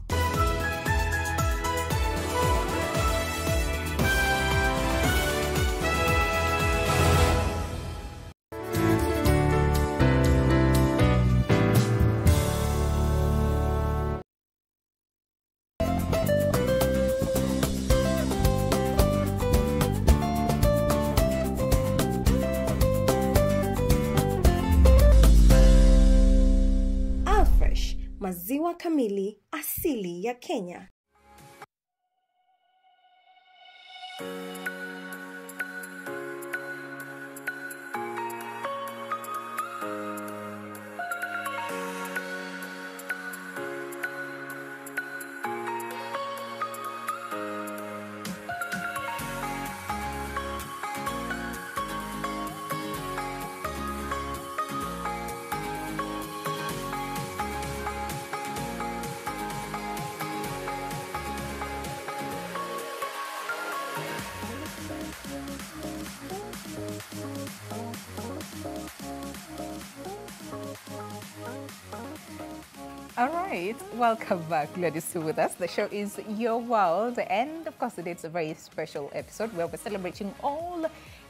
Maziwa kamili asili ya Kenya. All right, welcome back. Glad you're still with us. The show is Your World, and of course, it's a very special episode where we're celebrating all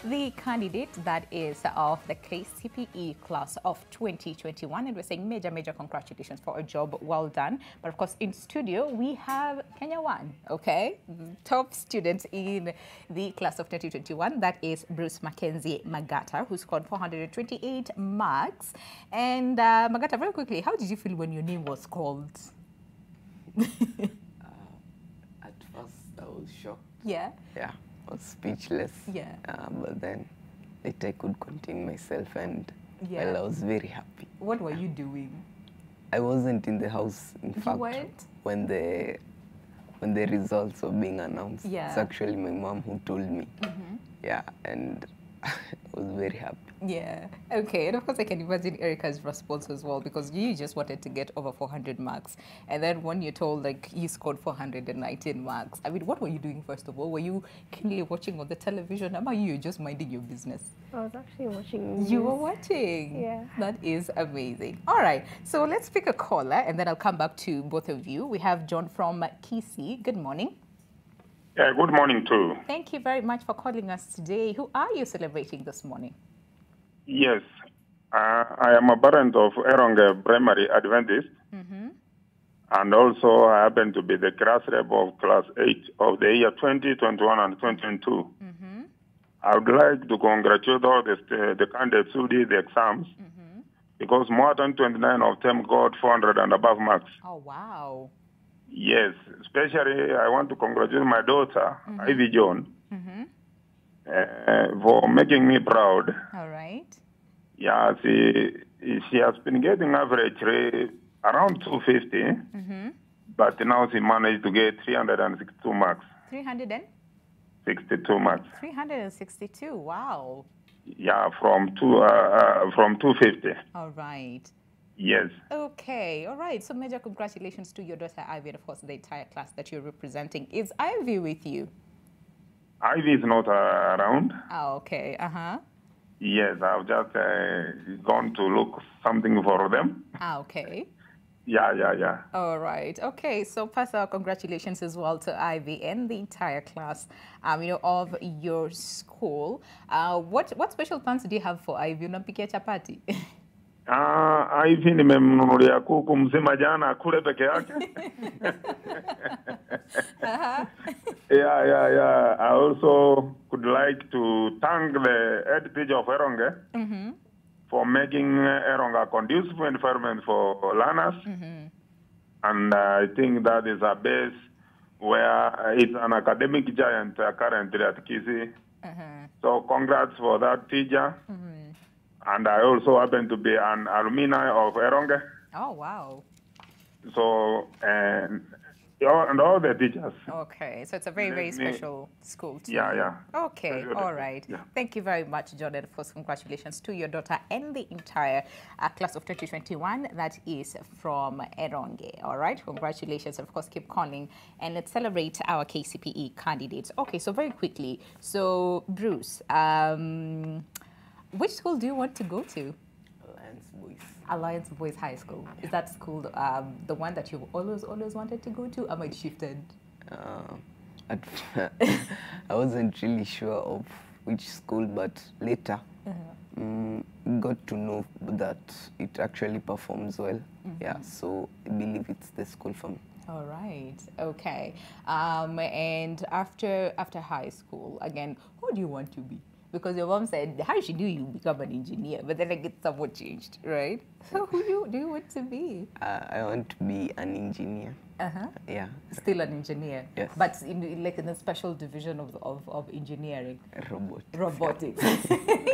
the candidates that is of the KCPE class of 2021, and we're saying major congratulations for a job well done. But of course, in studio we have Kenya 1, okay, top student in the class of 2021. That is Bruce Mackenzie Magata, who scored 428 marks. And Magata, very quickly, how did you feel when your name was called? At first, I was shocked. Yeah. Yeah, I was speechless. Yeah. But then later I could contain myself, and Yeah. well, I was very happy. What were you doing? I wasn't in the house, in fact, weren't? when the results were being announced. Yeah. It's actually my mom who told me. Mhm. Yeah, and I was very happy. Yeah. Okay. And of course, I can imagine Erica's response as well, because you just wanted to get over 400 marks. And then when you're told, like, you scored 419 marks, I mean, what were you doing, first of all? Were you keenly watching on the television? Or are you just minding your business? I was actually watching. You were news. watching? Yeah. That is amazing. All right. So let's pick a caller, and then I'll come back to both of you. We have John from KC. Good morning. Yeah, good morning too. Thank you very much for calling us today. Who are you celebrating this morning? Yes, I am a parent of Erong Primary Adventist, and also I happen to be the class rep of class 8 of the year 2021 and 2022. I would like to congratulate all the candidates who did the exams, because more than 29 of them got 400 and above marks. Oh, wow. Yes, especially I want to congratulate my daughter, Ivy John, for making me proud. All right. Yeah, she has been getting average rate around 250, but now she managed to get 362 marks. 62 marks. 362. Wow. Yeah, from 250. All right. Yes. Okay. All right. So major congratulations to your daughter Ivy, and of course the entire class that you're representing. Is Ivy with you? Ivy is not around. Oh, okay. Yes, I've just gone to look something for them. Okay. Yeah. All right. Okay. So pass our congratulations as well to Ivy and the entire class, of your school. What special plans do you have for Ivy? Unampikia chapati? Ivy nimemnunulia kuku mzima jana kule peke yake. Yeah. I also would like to thank the head teacher of Eronge for making Eronge a conducive environment for learners. And I think that is a base where it's an academic giant currently at KC. So congrats for that teacher. And I also happen to be an alumni of Eronge. Oh, wow. So, and all the teachers. Okay, so it's a very special school too. Yeah. Okay, all right. Yeah. Thank you very much, John, and of course, congratulations to your daughter and the entire class of 2021 that is from Eronge. All right, congratulations. Of course, keep calling and let's celebrate our KCPE candidates. Okay, so very quickly. So, Bruce, which school do you want to go to? Alliance Boys High School. Is that school the one that you've always wanted to go to? Am I shifted? I wasn't really sure of which school, but later got to know that it actually performs well. Yeah, so I believe it's the school for me. All right. Okay. And after high school, again, who do you want to be? Because your mom said, how she knew you become an engineer, but then it gets somewhat changed, right? So who do you want to be? I want to be an engineer. Yeah. Still an engineer? Yes. But in a special division of engineering? Robotics.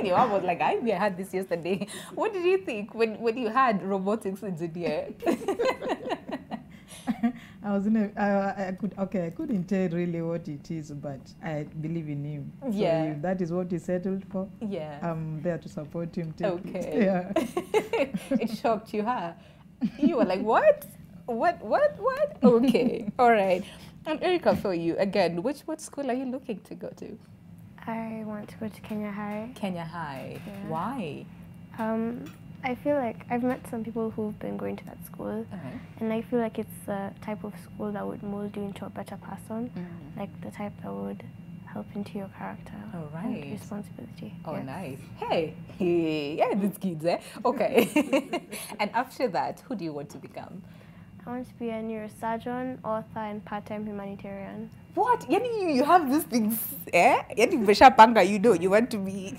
Your mom was like, I had this yesterday. What did you think when you had robotics engineer? I couldn't tell really what it is, but I believe in him. Yeah. So if that is what he settled for, yeah, I'm there to support him. Okay. Yeah. It shocked you, huh? You were like, what? What? Okay. All right. And Erica, for you, again, what school are you looking to go to? I want to go to Kenya High. Kenya High. Yeah. Why? I feel like I've met some people who've been going to that school, and I feel like it's a type of school that would mold you into a better person, like the type that would help into your character and responsibility. Oh, Yes. nice. Hey, yeah, these kids, eh? Okay. And after that, who do you want to become? I want to be a neurosurgeon, author, and part-time humanitarian. What? Yani, you have these things, eh? Yani, Beshapanga, you know, you want to be.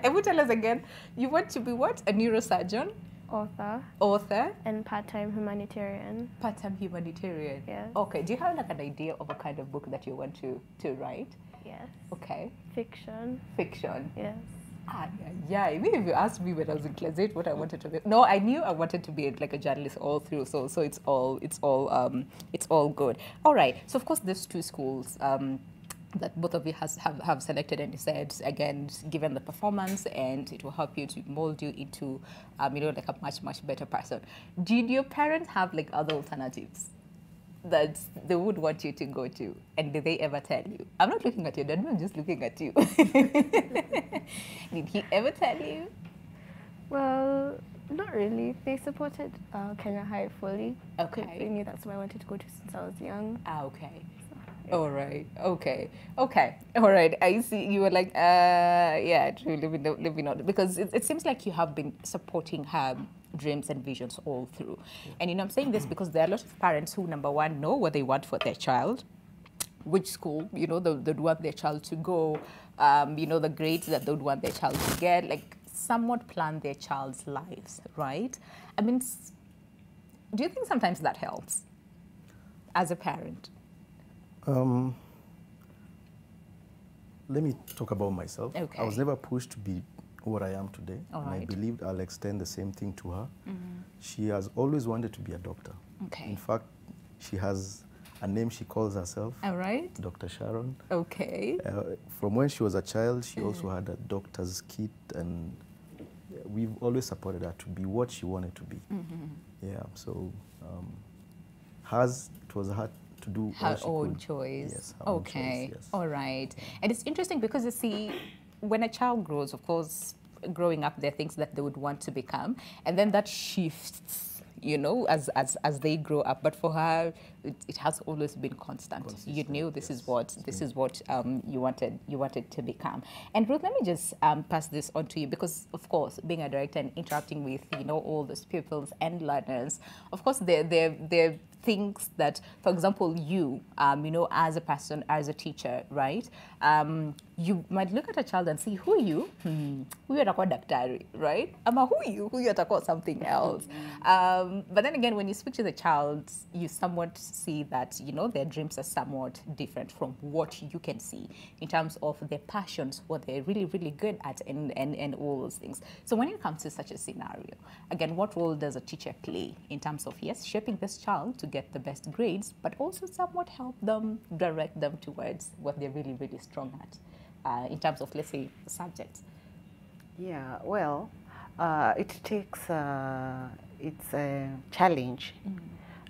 And would tell us again, you want to be what? A neurosurgeon? Author? And part-time humanitarian. Part-time humanitarian? Yes. Okay, do you have like an idea of a kind of book that you want to write? Yes. Okay. Fiction. Fiction? Yes. Yeah. Even if you asked me when I was in class 8 what I wanted to be, no, I knew I wanted to be like a journalist all through. So it's all good. All right. So of course, there's 2 schools that both of you have selected, and you said again, given the performance, and it will help you to mold you into, like a much better person. Did your parents have like other alternatives that they would want you to go to, and did they ever tell you? I'm not looking at your dad, I'm just looking at you. Did he ever tell you? Well, not really. They supported Kenya High fully. Okay. They knew that's what I wanted to go to since I was young. Okay. All right. Okay. All right. I see. You were like, yeah, true. Let me not, because it seems like you have been supporting her dreams and visions all through. And I'm saying this because there are a lot of parents who, number one, know what they want for their child, which school, they would want their child to go, the grades that they would want their child to get, like somewhat plan their child's lives, right? I mean, do you think sometimes that helps as a parent? Let me talk about myself. Okay. I was never pushed to be what I am today. All and right. I believed I'll extend the same thing to her. She has always wanted to be a doctor. Okay. In fact, she has a name she calls herself. All right. Dr. Sharon. Okay. From when she was a child, she also had a doctor's kit, and we've always supported her to be what she wanted to be. Yeah, so it was her to do her own choice. Yes, her own choice, yes. All right. And it's interesting because you see, when a child grows, of course, growing up, there are things that they would want to become, and then that shifts, as they grow up. But for her, it has always been constant. You knew this is what you wanted to become. And Ruth, let me just pass this on to you, because of course, being a director and interacting with all those pupils and learners, of course, they're things that, for example, you as a person, as a teacher, right? You might look at a child and see, who are you? Huyu atakuwa daktari, right? Ama huyu atakuwa something else. But then again, when you speak to the child, you somewhat see that, their dreams are somewhat different from what you can see in terms of their passions, what they're really, really good at, and all those things. So when it comes to such a scenario, again, what role does a teacher play in terms of, yes, shaping this child to get the best grades, but also somewhat help them, direct them towards what they're really, really strong at in terms of, let's say, subjects? Yeah, well, it takes, it's a challenge,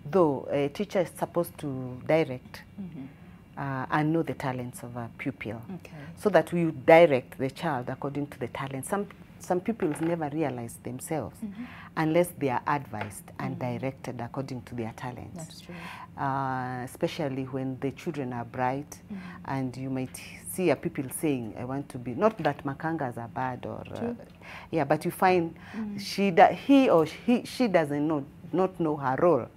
though a teacher is supposed to direct and know the talents of a pupil, so that we direct the child according to the talent. Some pupils never realize themselves unless they are advised and directed according to their talents. That's true. Especially when the children are bright, and you might see a pupil saying, I want to be, not that makangas are bad, or yeah, but you find she doesn't not know her role.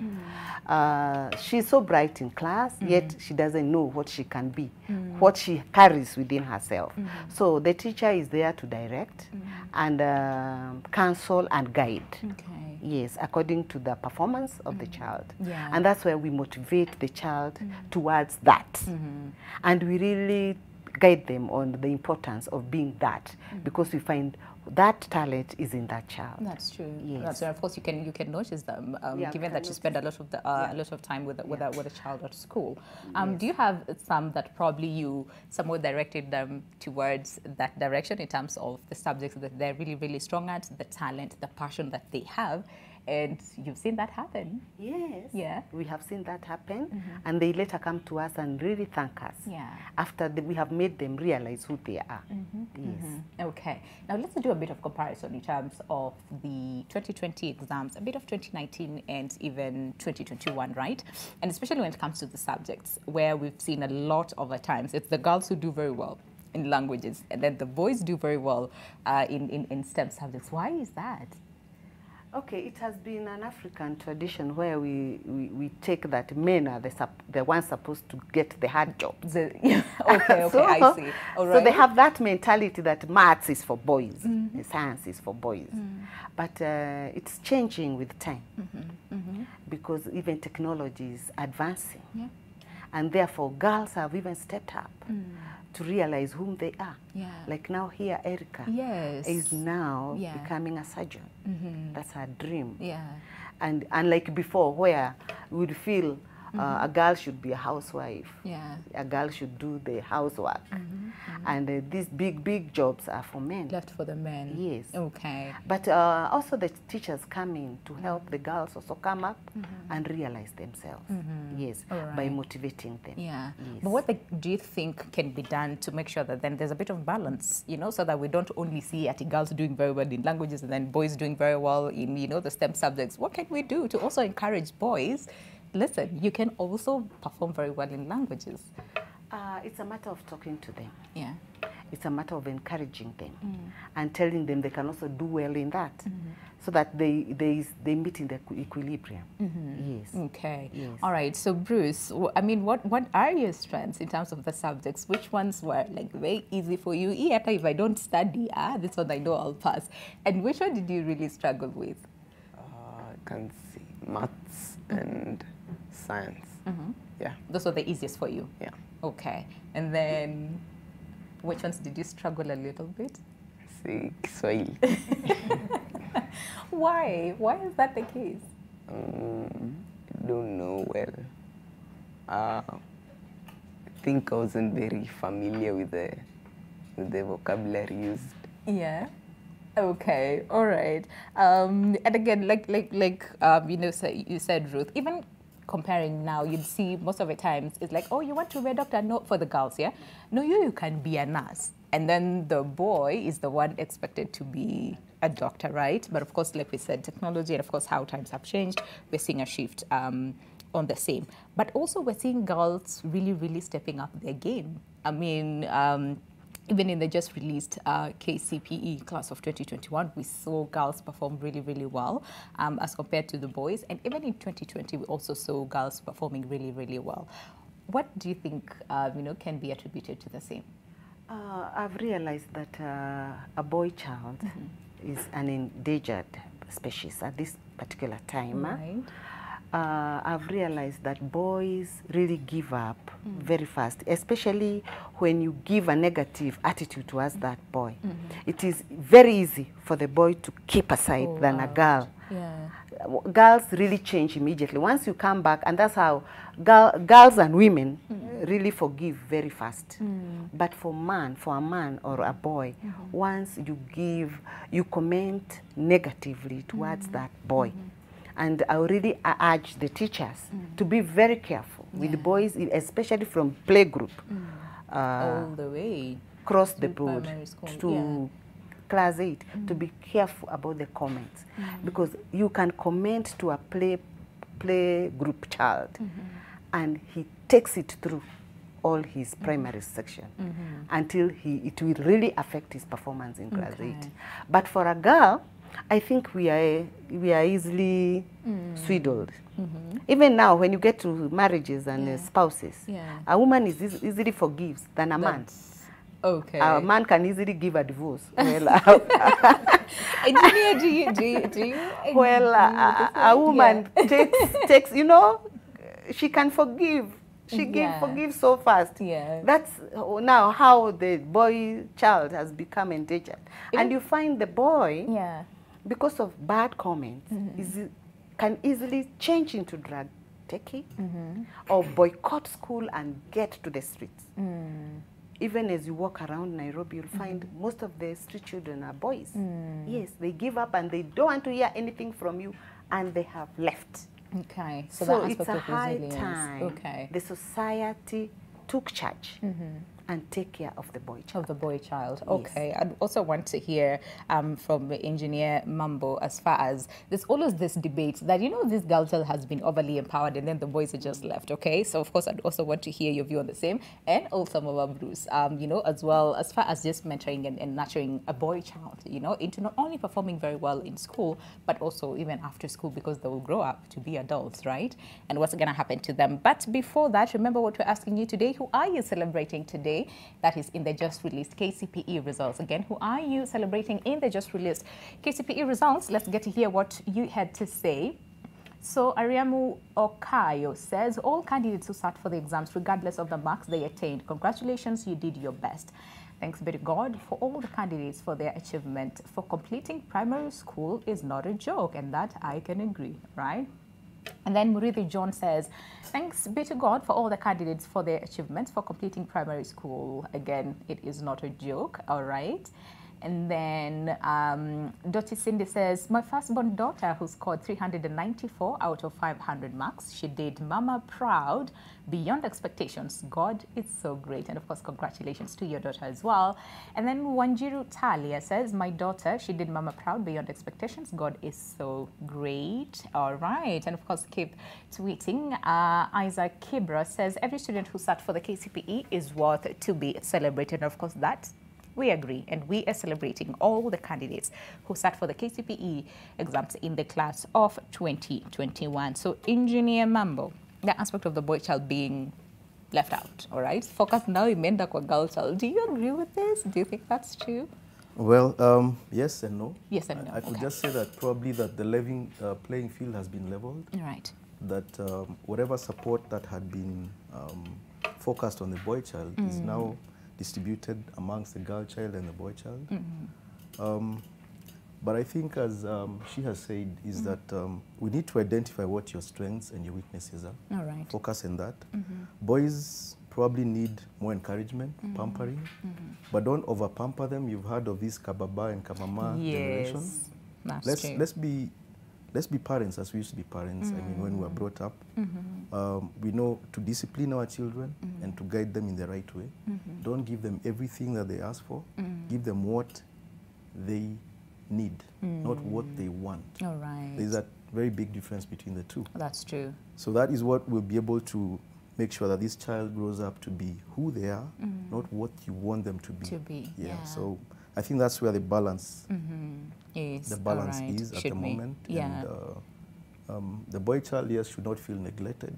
She's so bright in class, yet she doesn't know what she can be, what she carries within herself. So the teacher is there to direct and counsel and guide. Yes, according to the performance of the child. Yeah. And that's where we motivate the child towards that. And we really guide them on the importance of being that, because we find that talent is in that child. That's true. Yes. That's true. Of course, you can notice them, given that you spend a lot of a lot of time with a child at school. Do you have some that probably you somewhat directed them towards that direction in terms of the subjects that they're really, really strong at, the talent, the passion that they have, And you've seen that happen. Yes. Yeah. We have seen that happen, and they later come to us and really thank us. Yeah. After we have made them realize who they are. Yes. Okay. Now let's do a bit of comparison in terms of the 2020 exams, a bit of 2019 and even 2021, right? And especially when it comes to the subjects, where we've seen a lot of the times, it's the girls who do very well in languages, and then the boys do very well in STEM subjects. Why is that? Okay, it has been an African tradition where we take that men are the ones supposed to get the hard jobs. Okay, so, I see. All right. So they have that mentality that maths is for boys, science is for boys. But it's changing with time because even technology is advancing. Yeah. And therefore, girls have even stepped up to realize whom they are. Yeah. Like now here, Erica is now becoming a surgeon. That's her dream. Yeah. And unlike before, where we would feel a girl should be a housewife. Yeah. A girl should do the housework. And these big jobs are for men. Left for the men. Yes. Okay. But also the teachers come in to help the girls also come up and realize themselves. Yes. By motivating them. Yeah. Yes. But what do you think can be done to make sure that then there's a bit of balance, you know, so that we don't only see girls doing very well in languages and then boys doing very well in, you know, the STEM subjects? What can we do to also encourage boys? Listen, you can also perform very well in languages. It's a matter of talking to them. Yeah. It's a matter of encouraging them and telling them they can also do well in that, so that they meet in the equilibrium. Yes. Okay. Yes. All right. So Bruce, I mean, what are your strengths in terms of the subjects? Which ones were like very easy for you? If I don't study, this one I know I'll pass. And which one did you really struggle with? I can see maths and science. Yeah. Those were the easiest for you? Yeah. Okay. And then which ones did you struggle a little bit? See, Kiswahili. Why? Why is that the case? I don't know well. I think I wasn't very familiar with the vocabulary used. Yeah. Okay. All right. And again, like you know, you said, Ruth, even comparing now, you'd see most of the times it's like, oh, you want to be a doctor? No, for the girls, yeah? No, you can be a nurse. And then the boy is the one expected to be a doctor, right? But of course, like we said, technology and of course how times have changed, we're seeing a shift on the same. But also we're seeing girls really stepping up their game. I mean, even in the just released KCPE class of 2021, we saw girls perform really well as compared to the boys. And even in 2020, we also saw girls performing really well. What do you think you know, can be attributed to the same? I've realized that a boy child is an endangered species at this particular time. Right. I've realized that boys really give up very fast, especially when you give a negative attitude towards that boy. It is very easy for the boy to keep aside than a girl. Yeah. Girls really change immediately. Once you come back, and that's how girls and women really forgive very fast. But for a man or a boy, once you comment negatively towards that boy. And I really urge the teachers to be very careful with the boys, especially from playgroup. All the way. Cross the board to class 8, to be careful about the comments. Because you can comment to a play group child and he takes it through all his primary section until it will really affect his performance in class 8. But for a girl, I think we are easily swindled. Even now, when you get to marriages and spouses, a woman is easily forgives than a man. Okay. A man can easily give a divorce. Well, Engineer, do you well, a woman takes, you know, she can forgive. She forgives so fast. Yeah. That's now how the boy child has become endangered. And you find the boy, because of bad comments, can easily change into drug taking or boycott school and get to the streets. Even as you walk around Nairobi, you'll find most of the street children are boys. Yes, they give up and they don't want to hear anything from you and they have left. Okay, so So that it's aspect a of high resilience. time Okay. the society took charge and take care of the boy child. Of the boy child. Okay. I also want to hear from Engineer Mambo as far as there's always this debate that, you know, this girl child has been overly empowered and then the boys are just left. Okay. So, of course, I'd also want to hear your view on the same. And also, Mama Bruce, you know, as well, as far as just mentoring and nurturing a boy child, you know, into not only performing very well in school, but also even after school, because they will grow up to be adults, right? And what's going to happen to them. But before that, remember what we're asking you today. Who are you celebrating today? That is in the just released KCPE results. Again, who are you celebrating in the just released KCPE results? Let's get to hear what you had to say. So Ariamu Okayo says, all candidates who sat for the exams, regardless of the marks they attained, congratulations, you did your best. Thanks be to God for all the candidates for their achievement. For completing primary school is not a joke, and that I can agree, right? And then Murithi John says, thanks be to God for all the candidates for their achievements for completing primary school. Again, it is not a joke, all right? And then Dottie Cindy says, my firstborn daughter who scored 394 out of 500 marks, she did Mama proud beyond expectations. God is so great. And of course, congratulations to your daughter as well. And then Wanjiru Talia says, my daughter, she did Mama proud beyond expectations. God is so great. All right. And of course, keep tweeting. Isaac Kibra says, every student who sat for the KCPE is worth to be celebrated. And of course, that we agree, and we are celebrating all the candidates who sat for the KCPE exams in the class of 2021. So, Engineer Mambo, the aspect of the boy child being left out, all right? Focus now imeenda kwa girl child. Do you agree with this? Do you think that's true? Well, yes and no. Yes and no. I could okay. just say that probably that the playing field has been leveled. Right. That whatever support that had been focused on the boy child is now distributed amongst the girl child and the boy child. But I think, as she has said, is that we need to identify what your strengths and your weaknesses are. All right. Focus on that. Boys probably need more encouragement, pampering, but don't over pamper them. You've heard of this kababa and kamama generation. That's true. Let's be parents as we used to be parents. I mean, when we were brought up, we know to discipline our children and to guide them in the right way. Don't give them everything that they ask for. Give them what they need, not what they want. All right. There's a very big difference between the two. That's true. So that is what will be able to make sure that this child grows up to be who they are, not what you want them to be. Yeah. So I think that's where the balance is. The balance is at the moment. Yeah. And the boy child, yes, should not feel neglected.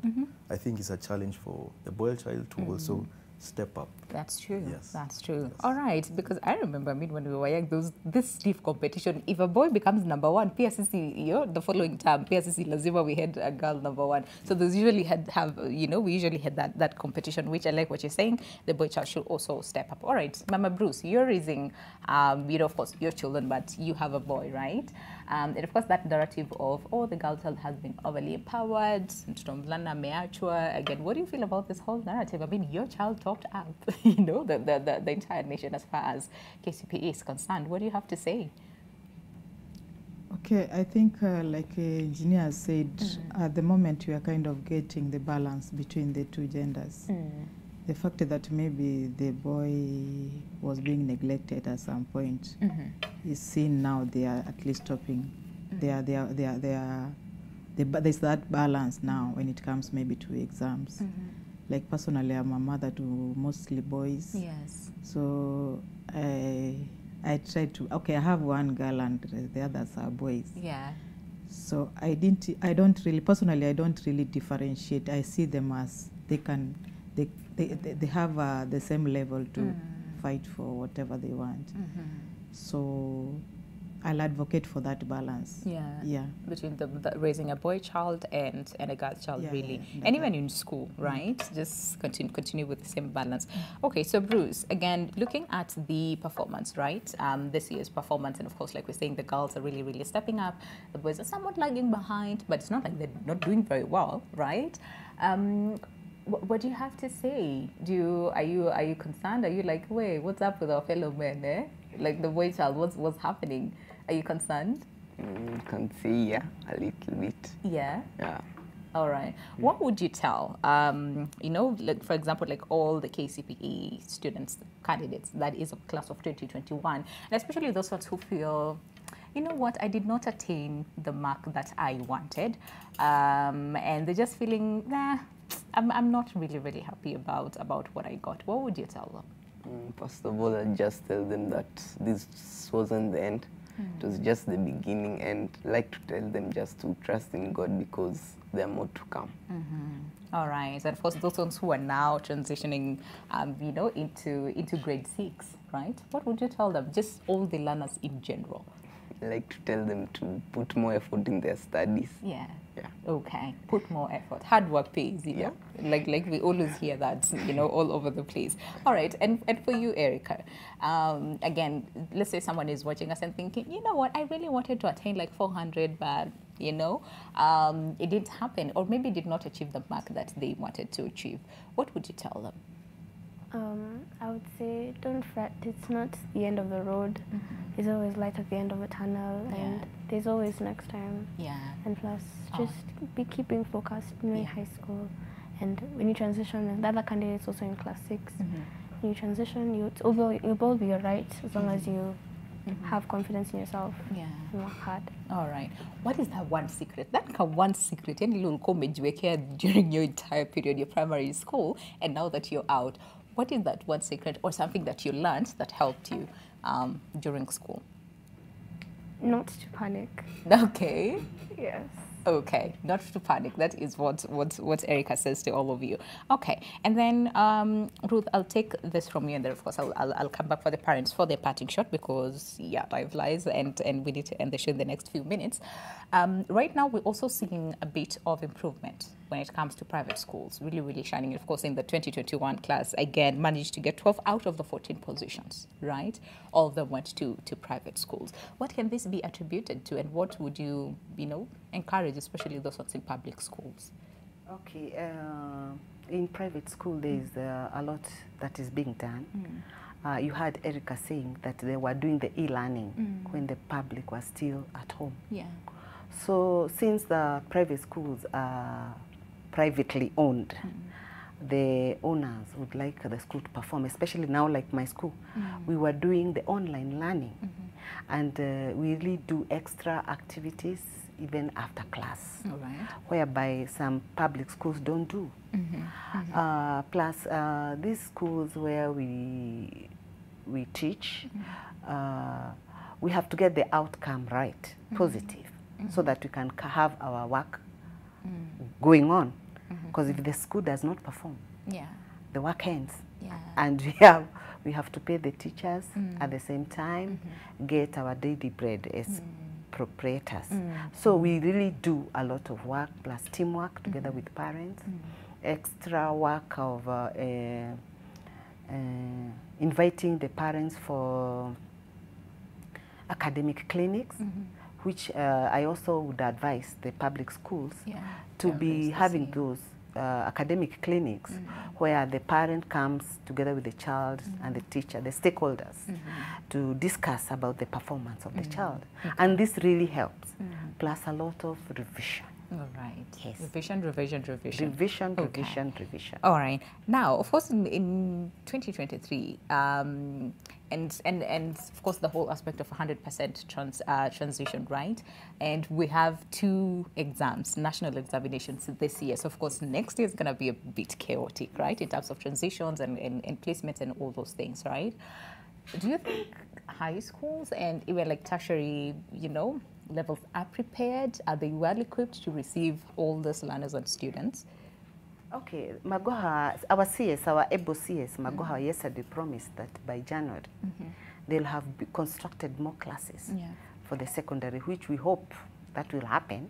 I think it's a challenge for the boy child to also step up. That's true. Yes. That's true. Yes. All right, because I remember, when we were young, this stiff competition. If a boy becomes number one, PSCC, the following term, PSCC lazima, we had a girl number one. So those usually we usually had that competition, which I like what you're saying. The boy child should also step up. All right, Mama Bruce, you're raising, of course, your children, but you have a boy, right? And of course, that narrative of, the girl child has been overly empowered, again, what do you feel about this whole narrative? I mean, your child topped up, the entire nation as far as KCPE is concerned. What do you have to say? Okay, I think like engineer said, at the moment we are kind of getting the balance between the two genders. The fact that maybe the boy was being neglected at some point is seen now. They are at least stopping. There's that balance now when it comes maybe to exams. Like personally, I'm a mother to mostly boys. Yes. So I try to. Okay, I have one girl and the others are boys. Yeah. So I don't really differentiate. I see them as they have the same level to fight for whatever they want. So I'll advocate for that balance. Yeah. Between the raising a boy child and a girl child, really. And even in school, right? Just continue with the same balance. Okay, so Bruce, again, looking at the performance, right? This year's performance, and of course, like we're saying, the girls are really, really stepping up. The boys are somewhat lagging behind, but it's not like they're not doing very well, right? What do you have to say? Are you concerned? Are you like, wait, what's up with our fellow men? Like the boy child, what's happening? Are you concerned? You can say yeah, a little bit. Yeah. Yeah. All right. What would you tell, you know, like, for example, like all the KCPE students, candidates, that is of class of 2021, and especially those ones who feel, you know what, I did not attain the mark that I wanted, and they're just feeling, nah, I'm not really happy about what I got. What would you tell them? First of all, I'd just tell them that this wasn't the end. It was just the beginning, and like to tell them just to trust in God because there are more to come. All right, and for those ones who are now transitioning, you know, into grade 6, right? What would you tell them? Just all the learners in general. I like to tell them to put more effort in their studies. Yeah. Yeah. Okay. Put more effort. Hard work pays, you know. Like we always hear that, you know, all over the place. All right. And for you, Erica, again, let's say someone is watching us and thinking, you know what, I really wanted to attain like 400, but you know, it didn't happen, or maybe did not achieve the mark that they wanted to achieve. What would you tell them? I would say don't fret. It's not the end of the road. There's always light at the end of a tunnel, and there's always next time. Yeah. And plus, just be keeping focused in high school. And when you transition, and the other candidates also in class 6, when you transition, you'll both be alright as long as you have confidence in yourself. Yeah. And work hard. All right. What is that one secret? That one secret, any little comment you had during your entire period, your primary school, and now that you're out, what is that one secret or something that you learned that helped you during school? Not to panic. Okay. Yes. Okay, not to panic. That is what Erica says to all of you. Okay, and then Ruth, I'll take this from you, and then of course I'll come back for the parents for their parting shot because yeah, time flies, and we need to end the show in the next few minutes. Right now, we're also seeing a bit of improvement when it comes to private schools, really shining. Of course, in the 2021 class, again, managed to get 12 out of the 14 positions, right? All of them went to private schools. What can this be attributed to, and what would you, encourage, especially those ones in public schools? Okay, in private school, there is a lot that is being done. You heard Erica saying that they were doing the e-learning when the public was still at home. Yeah. So since the private schools are privately owned, the owners would like the school to perform, especially now like my school. We were doing the online learning, and we really do extra activities even after class, whereby some public schools don't do. Plus, these schools where we teach, we have to get the outcome right, positive, so that we can have our work going on. Because if the school does not perform, the work ends. And we have to pay the teachers at the same time, get our daily bread as proprietors. So we really do a lot of work, plus teamwork together with parents, extra work of inviting the parents for academic clinics, which I also would advise the public schools to be having those academic clinics where the parent comes together with the child and the teacher, the stakeholders, to discuss about the performance of the child. And this really helps, plus a lot of revision. All right. Yes. Revision. Revision. All right. Now, of course, in 2023, and of course, the whole aspect of 100% transition, right? And we have 2 exams, national examinations this year. So, of course, next year is going to be a bit chaotic, right? In terms of transitions and placements and all those things, right? Do you think high schools and even like tertiary, levels are prepared? Are they well equipped to receive all these learners and students? Okay, Magoha, our CS, our able CS, Magoha yesterday promised that by January they'll have constructed more classes for the secondary, which we hope that will happen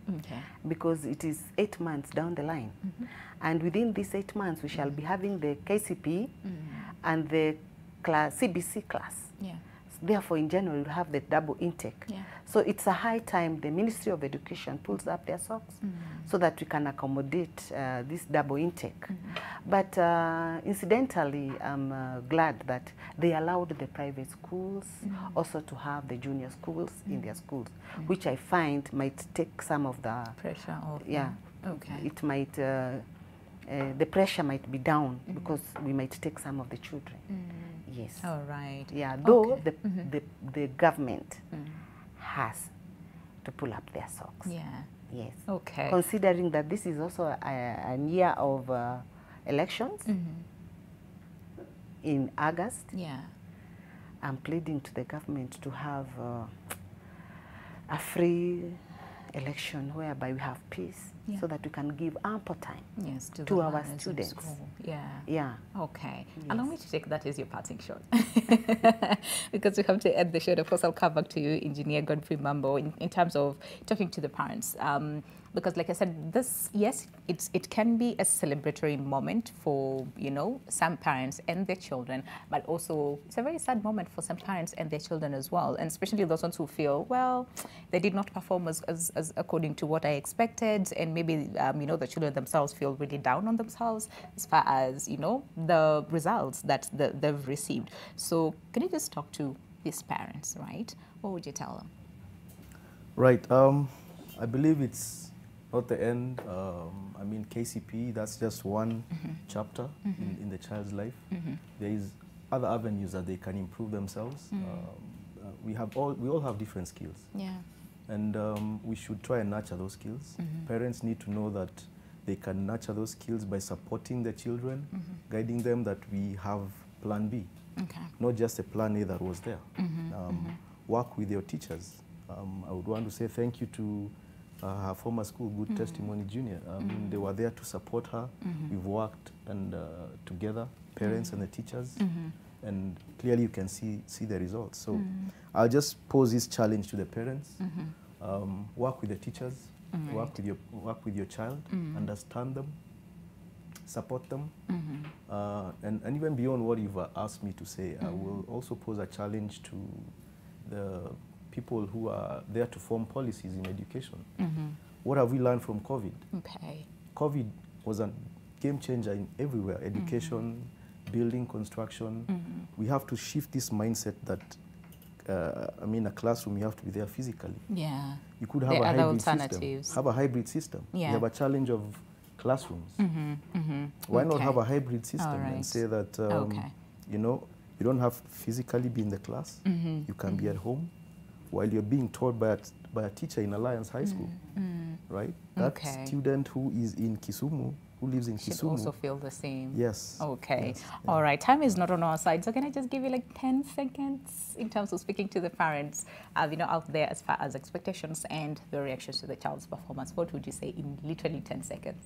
because it is 8 months down the line. And within these 8 months, we shall be having the KCPE and the CBC class. Therefore, in January, we'll have the double intake. Yeah. So it's a high time the Ministry of Education pulls up their socks so that we can accommodate this double intake. But incidentally, I'm glad that they allowed the private schools also to have the junior schools in their schools, which I find might take some of the pressure off. Yeah. Okay. It might, the pressure might be down because we might take some of the children. Yes. All right. Yeah, though Okay. the government has to pull up their socks. Yeah. Yes. Okay. Considering that this is also a year of elections in August. Yeah. I'm pleading to the government to have a free election whereby we have peace, so that we can give ample time to our students. Yeah. Yeah. Okay. Yes. Allow me to take that as your parting shot. Because we have to end the show. Of course, I'll come back to you, Engineer Godfrey Mambo, in terms of talking to the parents. Because like I said, this, yes, it can be a celebratory moment for, you know, some parents and their children, but also it's a very sad moment for some parents and their children as well, and especially those ones who feel, well, they did not perform as according to what I expected, and maybe, you know, the children themselves feel really down on themselves as far as, you know, the results that they've received. So can you just talk to these parents, right? What would you tell them? Right. I believe it's not the end. I mean, KCPE, that's just one chapter in the child's life. There is other avenues that they can improve themselves. We all have different skills. Yeah. And we should try and nurture those skills. Parents need to know that they can nurture those skills by supporting the children, guiding them that we have plan B, not just a plan A that was there. Work with your teachers. I would want to say thank you to her former school, Good Testimony Junior. I mean, they were there to support her. We've worked and together, parents and the teachers, and clearly you can see the results. So I'll just pose this challenge to the parents. Work with the teachers, work with your child, understand them, support them, and even beyond what you've asked me to say, I will also pose a challenge to the people who are there to form policies in education. What have we learned from COVID? Okay. COVID was a game changer in everywhere, education, building, construction. We have to shift this mindset that, I mean, a classroom, you have to be there physically. Yeah. You could have There a are other hybrid alternatives. system. Have a hybrid system. Yeah. We have a challenge of classrooms. Why not have a hybrid system and say that, you know, you don't have to physically be in the class. You can be at home while you're being taught by a teacher in Alliance High School, right? That student who is in Kisumu, who lives in Should Kisumu, also feel the same. Yes. Okay. Yes. All right. Time is not on our side, so can I just give you like 10 seconds in terms of speaking to the parents, you know, out there as far as expectations and the reactions to the child's performance? What would you say in literally 10 seconds?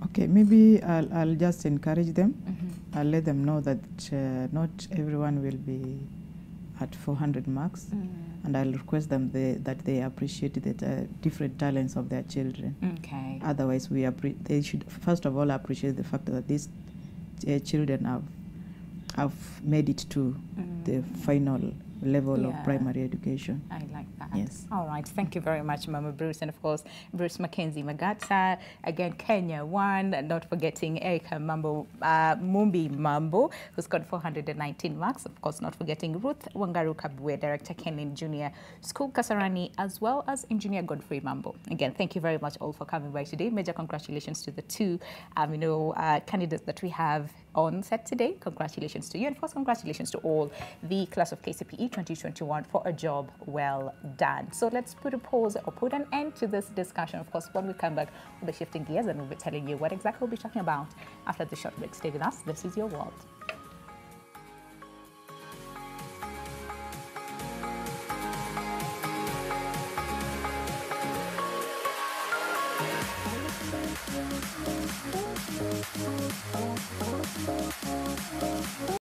Okay, maybe I'll just encourage them. I'll let them know that not everyone will be at 400 marks, and I'll request them that they appreciate the different talents of their children. Okay. Otherwise, they should first of all appreciate the fact that these children have made it to the final level of primary education. I like that. Yes. All right. Thank you very much, Mama Bruce. And of course, Bruce Mackenzie Magata. Again, Kenya 1. And not forgetting Erica Mumbi Mambo, who's got 419 marks. Of course, not forgetting Ruth Wangaru Kabwe, Director Kenin Junior School Kasarani, as well as Engineer Godfrey Mambo. Again, thank you very much all for coming by today. Major congratulations to the two candidates that we have on set today. Congratulations to you, and of course, congratulations to all the class of KCPE 2021 for a job well done. So let's put a pause or put an end to this discussion. Of course, when we come back, we'll be shifting gears and we'll be telling you what exactly we'll be talking about after the short break. Stay with us. This is Your World.